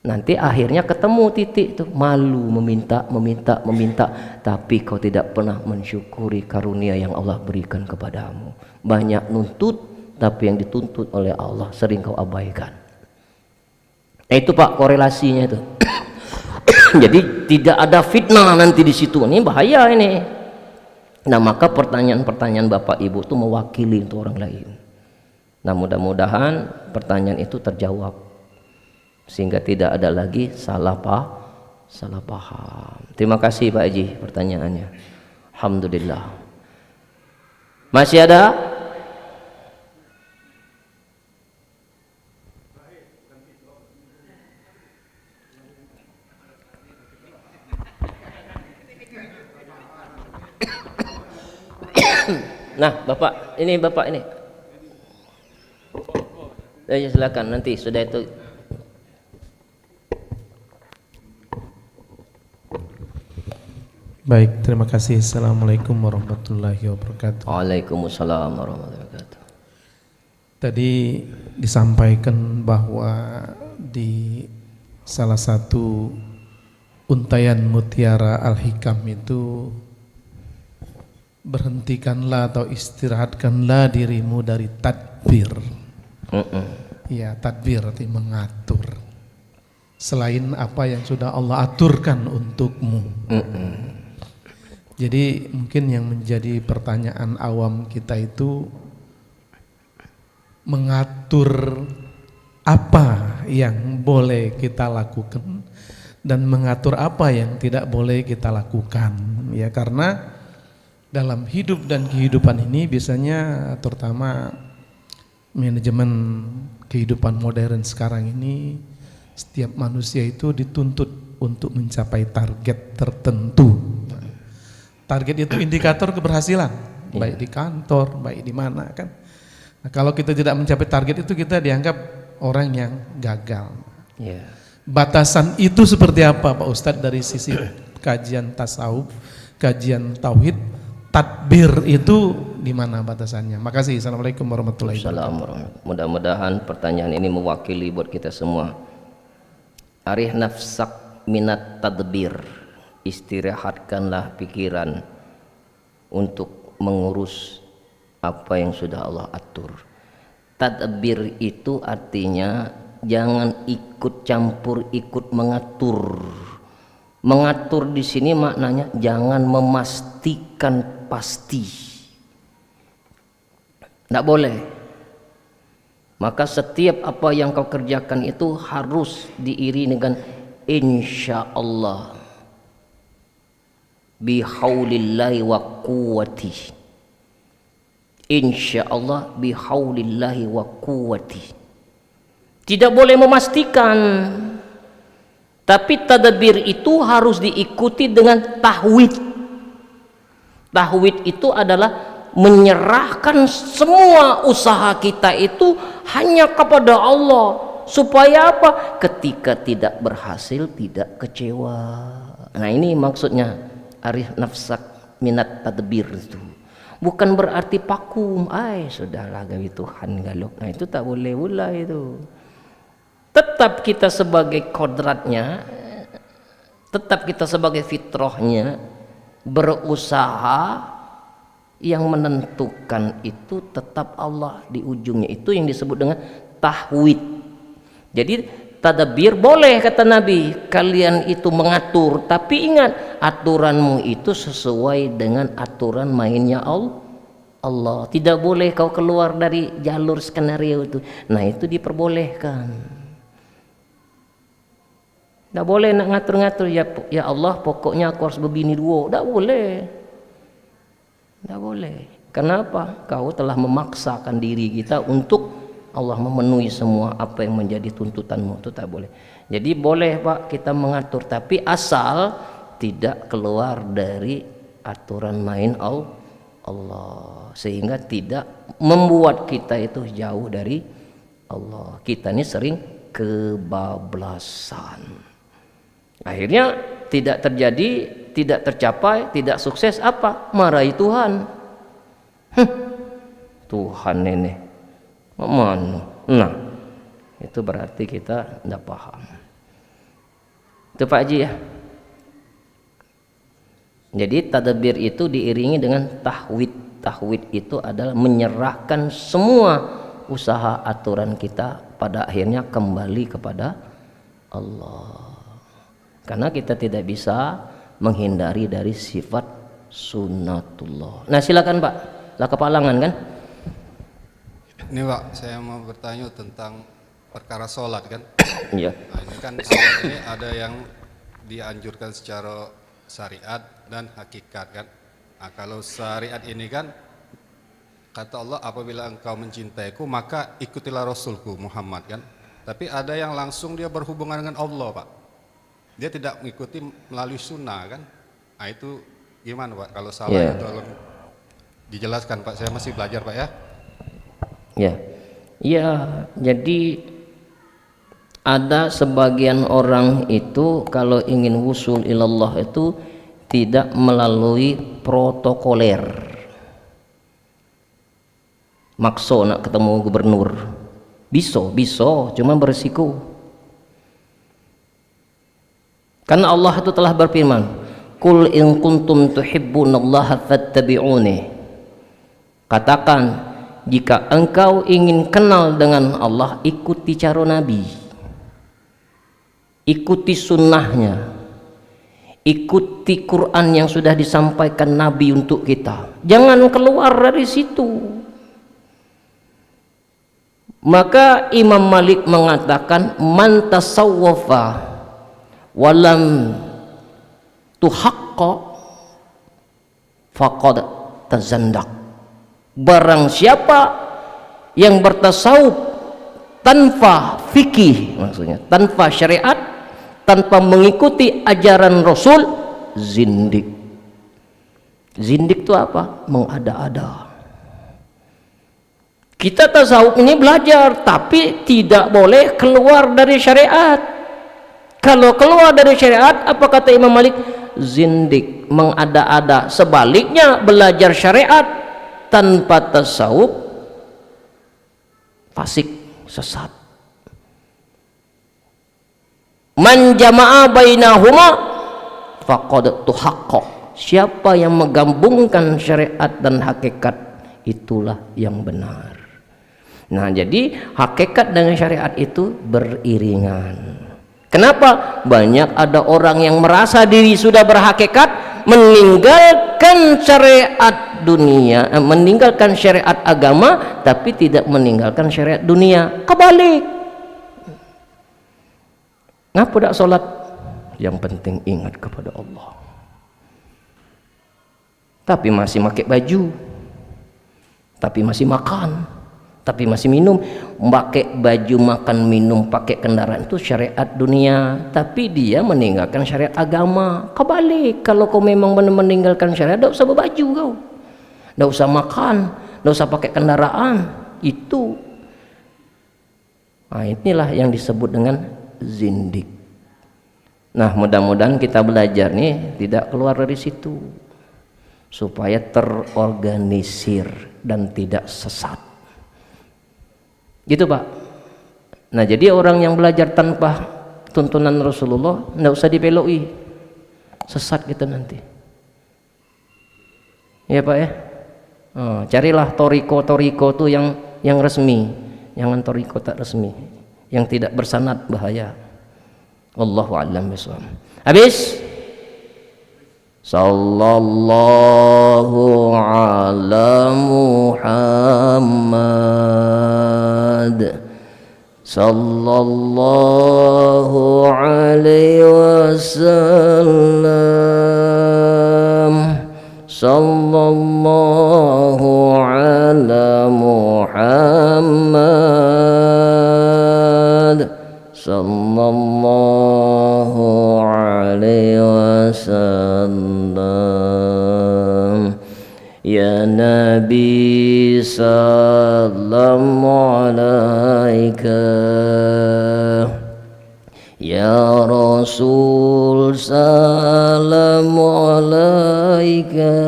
Nanti akhirnya ketemu titik tuh, malu meminta, tapi kau tidak pernah mensyukuri karunia yang Allah berikan kepadamu. Banyak nuntut, tapi yang dituntut oleh Allah sering kau abaikan. Nah itu Pak korelasinya itu. Jadi tidak ada fitnah nanti di situ. Ini bahaya ini. Nah maka pertanyaan-pertanyaan Bapak Ibu itu mewakili untuk orang lain. Nah mudah-mudahan pertanyaan itu terjawab sehingga tidak ada lagi salah paham. Terima kasih Pak Haji pertanyaannya. Alhamdulillah. Masih ada? Nah, Bapak ini. Ya, silakan nanti sudah itu. Baik, terima kasih. Assalamualaikum warahmatullahi wabarakatuh. Waalaikumsalam warahmatullahi wabarakatuh. Tadi disampaikan bahwa di salah satu untayan Mutiara Al-Hikam itu, berhentikanlah atau istirahatkanlah dirimu dari tadbir. Ya, tadbir arti mengatur selain apa yang sudah Allah aturkan untukmu. Jadi mungkin yang menjadi pertanyaan awam kita itu mengatur apa yang boleh kita lakukan dan mengatur apa yang tidak boleh kita lakukan. Ya, karena dalam hidup dan kehidupan ini biasanya terutama manajemen kehidupan modern sekarang ini, setiap manusia itu dituntut untuk mencapai target tertentu. Target itu indikator keberhasilan, baik di kantor, baik di mana kan. Nah, kalau kita tidak mencapai target itu kita dianggap orang yang gagal. Batasan itu seperti apa Pak Ustadz dari sisi kajian tasawuf, kajian tauhid? Tadbir itu di mana batasannya? Makasih. Assalamualaikum warahmatullahi wabarakatuh. Mudah-mudahan pertanyaan ini mewakili buat kita semua. Arih nafsak minat tadbir. Istirahatkanlah pikiran untuk mengurus apa yang sudah Allah atur. Tadbir itu artinya jangan ikut campur, ikut mengatur. Mengatur di sini maknanya jangan memastikan pasti. Tidak boleh. Maka setiap apa yang kau kerjakan itu harus diiringi dengan insya Allah, bihaulillahi wa quwwati. Insya Allah bihaulillahi wa quwwati. Tidak boleh memastikan. Tapi tadbir itu harus diikuti dengan tahwid. Tahwid itu adalah menyerahkan semua usaha kita itu hanya kepada Allah. Supaya apa? Ketika tidak berhasil tidak kecewa. Nah ini maksudnya arif nafsak minat tadbir itu. Bukan berarti pakum, sudahlah gawi Tuhan galuk. Nah itu tak boleh pula itu. Tetap kita sebagai kodratnya, tetap kita sebagai fitrahnya berusaha, yang menentukan itu tetap Allah di ujungnya. Itu yang disebut dengan tahwid. Jadi tadbir boleh kata Nabi, kalian itu mengatur, tapi ingat aturanmu itu sesuai dengan aturan mainnya Allah. Tidak boleh kau keluar dari jalur skenario itu. Nah itu diperbolehkan. Tidak boleh nak ngatur-ngatur, ya Allah pokoknya aku harus berbini dua. Tidak boleh. Tidak boleh. Kenapa? Kau telah memaksakan diri kita untuk Allah memenuhi semua apa yang menjadi tuntutanmu, itu tak boleh. Jadi boleh Pak kita mengatur, tapi asal tidak keluar dari aturan main Allah, sehingga tidak membuat kita itu jauh dari Allah. Kita ini sering kebablasan, akhirnya tidak terjadi, tidak tercapai, tidak sukses. Apa? Marahi Tuhan. Tuhan ini mana? Nah, itu berarti kita tidak paham. Itu Pak Haji ya. Jadi tadbir itu diiringi dengan tahwid. Tahwid itu adalah menyerahkan semua usaha aturan kita pada akhirnya kembali kepada Allah. Karena kita tidak bisa menghindari dari sifat sunnatullah. Nah silakan Pak, lah kepalangan kan? Ini Pak, saya mau bertanya tentang perkara sholat kan. Iya. Nah, ini kan sholat ini ada yang dianjurkan secara syariat dan hakikat kan. Nah, kalau syariat ini kan kata Allah, apabila engkau mencintaiku maka ikutilah Rasulku Muhammad kan. Tapi ada yang langsung dia berhubungan dengan Allah Pak. Dia tidak mengikuti melalui sunnah kan. Nah itu gimana Pak? Kalau salah tolong dijelaskan Pak. Saya masih belajar Pak ya. Ya, jadi ada sebagian orang itu kalau ingin wusul ilallah itu tidak melalui protokoler. Makso nak ketemu gubernur, bisa, cuma berisiko. Karena Allah itu telah berfirman, "Qul in kuntum tuhibbunallaha fattabi'uni." Katakan, jika engkau ingin kenal dengan Allah, ikuti cara Nabi, ikuti sunnahnya, ikuti Quran yang sudah disampaikan Nabi untuk kita. Jangan keluar dari situ. Maka Imam Malik mengatakan, man tasawwafa walam tuhaqqa faqad tazandaq. Barang siapa yang bertasawuf tanpa fikih, maksudnya tanpa syariat, tanpa mengikuti ajaran Rasul, zindik. Zindik itu apa? Mengada-ada. Kita tasawuf ini belajar, tapi tidak boleh keluar dari syariat. Kalau keluar dari syariat, apa kata Imam Malik? Zindik, mengada-ada. Sebaliknya, belajar syariat tanpa tasawuf, fasik, sesat. Man jama'a bainahuma faqad tuhaqqa. Siapa yang menggabungkan syariat dan hakikat, itulah yang benar. Nah, jadi hakikat dengan syariat itu beriringan. Kenapa? Banyak ada orang yang merasa diri sudah berhakikat, meninggalkan syariat dunia, meninggalkan syariat agama, tapi tidak meninggalkan syariat dunia. Kebalik. Ngapa tak sholat? Yang penting ingat kepada Allah. Tapi masih pakai baju, tapi masih makan, tapi masih minum. Pakai baju, makan, minum, pakai kendaraan itu syariat dunia, tapi dia meninggalkan syariat agama. Kebalik. Kalau kau memang benar meninggalkan syariat, tidak usah berbaju kau, tidak usah makan, tidak usah pakai kendaraan. Itu, nah, inilah yang disebut dengan zindik. Nah, mudah-mudahan kita belajar nih tidak keluar dari situ, supaya terorganisir dan tidak sesat. Gitu Pak. Nah, jadi orang yang belajar tanpa tuntunan Rasulullah tidak usah dibeloi, sesat kita nanti. Ya Pak ya. Oh, carilah toriko tuh yang resmi, jangan toriko tak resmi, yang tidak bersanad, bahaya. Wallahu a'lam bishawab. Habis. Sallallahu ala Muhammad, sallallahu alaihi wasallam, sallallahu ala Muhammad. salam alaika. Ya Rasul salam alaika.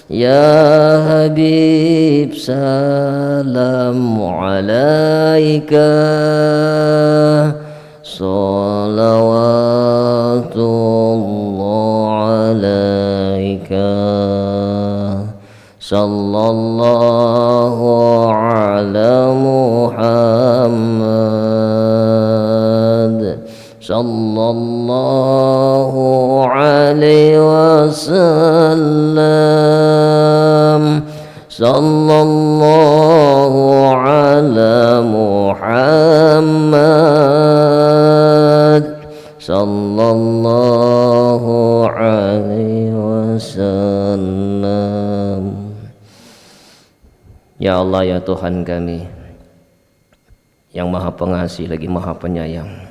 Ya Habib salam alaika. Salawatullah alaika. Sallallahu ala Muhammad. Sallallahu alaihi wasallam. Sallallahu ala Muhammad. Sallallahu alaihi wasallam. Ya Allah, ya Tuhan kami yang Maha Pengasih lagi Maha Penyayang,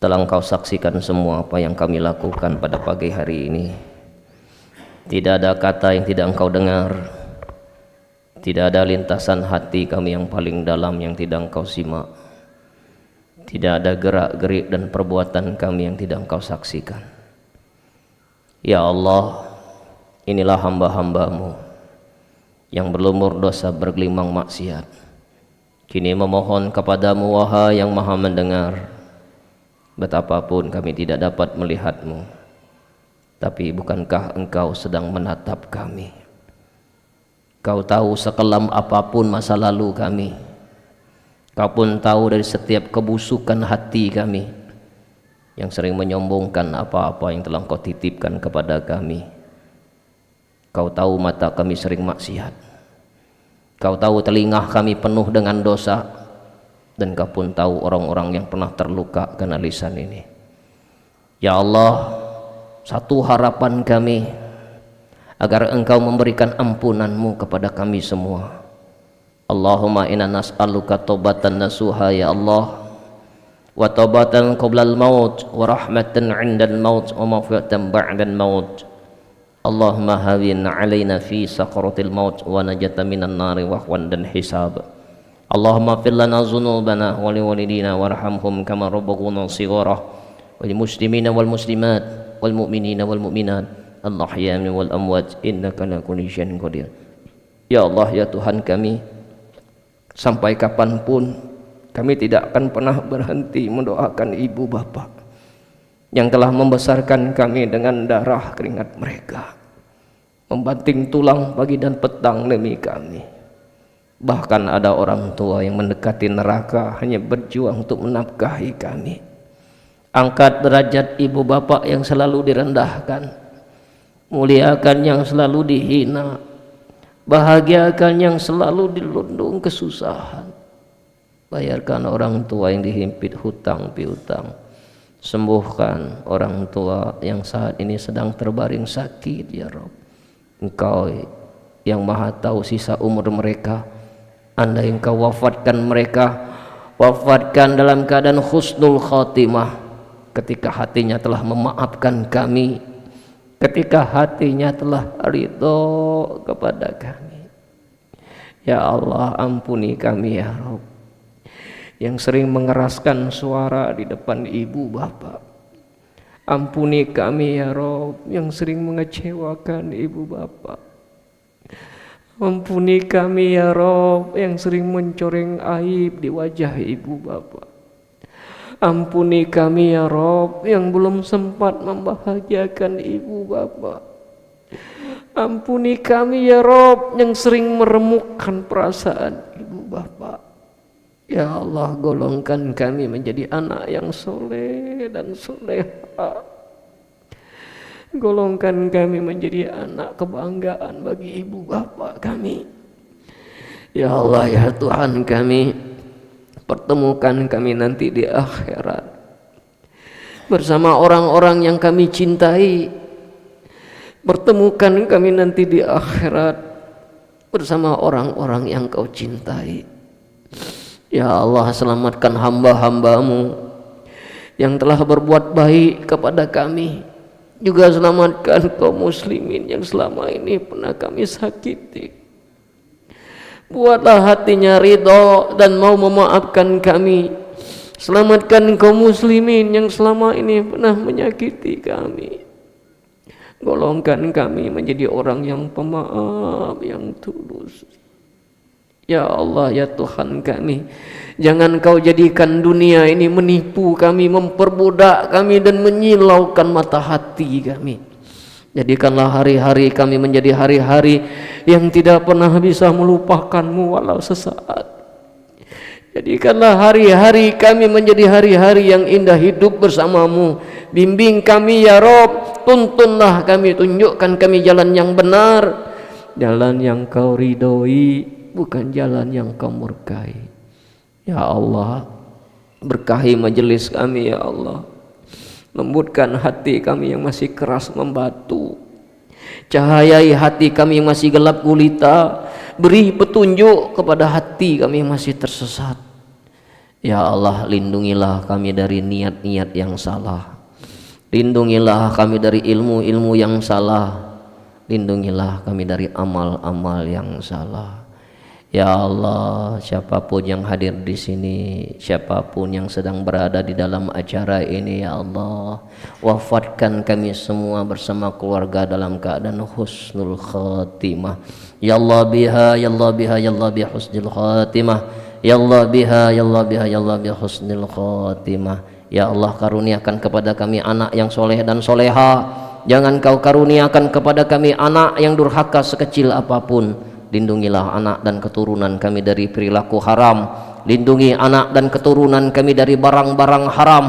telah Engkau saksikan semua apa yang kami lakukan pada pagi hari ini. Tidak ada kata yang tidak Engkau dengar, tidak ada lintasan hati kami yang paling dalam yang tidak Engkau simak, tidak ada gerak-gerik dan perbuatan kami yang tidak Engkau saksikan. Ya Allah, inilah hamba-Hambamu yang berlumur dosa bergelimang maksiat. Kini memohon kepadamu, wahai yang Maha mendengar, betapapun kami tidak dapat melihatmu, tapi bukankah Engkau sedang menatap kami? Kau tahu sekelam apapun masa lalu kami. Kau pun tahu dari setiap kebusukan hati kami yang sering menyombongkan apa-apa yang telah Kau titipkan kepada kami. Kau tahu mata kami sering maksiat. Kau tahu telinga kami penuh dengan dosa. Dan Kau pun tahu orang-orang yang pernah terluka karena lisan ini. Ya Allah, satu harapan kami agar Engkau memberikan ampunan-Mu kepada kami semua. Allahumma inna nas'aluka taubatan nasuha ya Allah, wa taubatan qoblal maut, wa rahmatan 'indal maut, wa maghfiratan ba'dal maut. Allahumma hawin 'alaina fi sakaratil maut wa najatan minan nari wa ahwan dan hisab. Allahumma fir lana dzunubana wa liwalidina warhamhum kama rabbuna shighara, wal muslimina wal muslimat wal mu'minina wal mu'minat al-ahya'i wal amwat innaka ala kulli syai'in qadir. Ya Allah, ya Tuhan kami, sampai kapanpun kami tidak akan pernah berhenti mendoakan ibu bapa yang telah membesarkan kami dengan darah keringat mereka, membanting tulang pagi dan petang demi kami. Bahkan ada orang tua yang mendekati neraka hanya berjuang untuk menafkahi kami. Angkat derajat ibu bapak yang selalu direndahkan, muliakan yang selalu dihina, bahagiakan yang selalu dilundung kesusahan. Bayarkan orang tua yang dihimpit hutang piutang, sembuhkan orang tua yang saat ini sedang terbaring sakit ya Rabb. Engkau yang maha tahu sisa umur mereka. Andai Engkau wafatkan mereka, wafatkan dalam keadaan husnul khatimah, ketika hatinya telah memaafkan kami, ketika hatinya telah ridho kepada kami. Ya Allah, ampuni kami ya Rabb, yang sering mengeraskan suara di depan ibu bapak. Ampuni kami ya Rabb, yang sering mengecewakan ibu bapak. Ampuni kami ya Rabb, yang sering mencoreng aib di wajah ibu bapak. Ampuni kami ya Rabb, yang belum sempat membahagiakan ibu bapak. Ampuni kami ya Rabb, yang sering meremukkan perasaan ibu bapak. Ya Allah, golongkan kami menjadi anak yang soleh dan soleha. Golongkan kami menjadi anak kebanggaan bagi ibu bapak kami. Ya Allah, ya Tuhan kami, pertemukan kami nanti di akhirat bersama orang-orang yang kami cintai. Pertemukan kami nanti di akhirat bersama orang-orang yang Kau cintai. Ya Allah, selamatkan hamba-Hambamu yang telah berbuat baik kepada kami, Juga selamatkan kaum muslimin yang selama ini pernah kami sakiti. Buatlah hatinya ridho dan mau memaafkan kami. Selamatkan kaum muslimin yang selama ini pernah menyakiti kami. Golongkan kami menjadi orang yang pemaaf, yang tulus. Ya Allah, ya Tuhan kami, jangan Kau jadikan dunia ini menipu kami, memperbudak kami dan menyilaukan mata hati kami. Jadikanlah hari-hari kami menjadi hari-hari yang tidak pernah bisa melupakan-Mu walau sesaat. Jadikanlah hari-hari kami menjadi hari-hari yang indah hidup bersama-Mu. Bimbing kami ya Rob, tuntunlah kami, tunjukkan kami jalan yang benar, jalan yang Kau ridhoi, bukan jalan yang Kau murkai. Ya Allah, berkahi majelis kami ya Allah. Lembutkan hati kami yang masih keras membatu. Cahayai hati kami yang masih gelap gulita. Beri petunjuk kepada hati kami yang masih tersesat. Ya Allah, lindungilah kami dari niat-niat yang salah. Lindungilah kami dari ilmu-ilmu yang salah. Lindungilah kami dari amal-amal yang salah. Ya Allah, siapapun yang hadir di sini, siapapun yang sedang berada di dalam acara ini, ya Allah, wafatkan kami semua bersama keluarga dalam keadaan husnul khatimah. Ya Allah biha, ya Allah biha, ya Allah biha husnul khatimah. Ya Allah biha, ya Allah biha, ya Allah biha husnul khatimah. Ya Allah, karuniakan kepada kami anak yang soleh dan soleha. Jangan Kau karuniakan kepada kami anak yang durhaka sekecil apapun. Lindungilah anak dan keturunan kami dari perilaku haram. Lindungi anak dan keturunan kami dari barang-barang haram.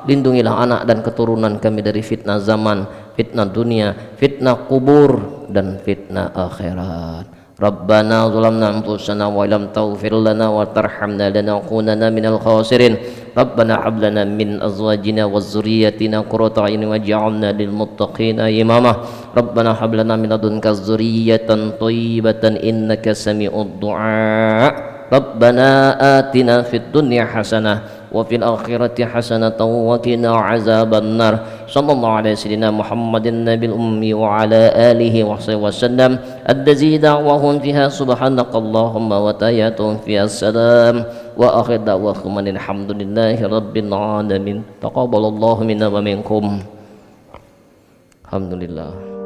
Lindungilah anak dan keturunan kami dari fitnah zaman, fitnah dunia, fitnah kubur, dan fitnah akhirat. Rabbana zalamna anfusana wa lam taghfir lana wa tarhamna lanakunanna minal khasirin. Rabbana hab lana min azwajina wa dzurriyyatina qurrata a'yun waj'alna lil muttaqina imama. Rabbana hab lana min ladunka dzurriyyatan thayyibatan innaka sami'ud du'a. Rabbana atina fid dunya hasanah wa fil akhirati hasanatan wa qina azabannar. Sallallahu alaihi sayyidina Muhammadin nabil ummi wa ala alihi wa sahbihi wasallam. Adzi da'wahum fiha subhanakallahumma wa tayyatuhum fiha salam wa akhir da'wahum alhamdulillahi rabbil alamin. Taqabbalallahu minna wa minkum. Alhamdulillah.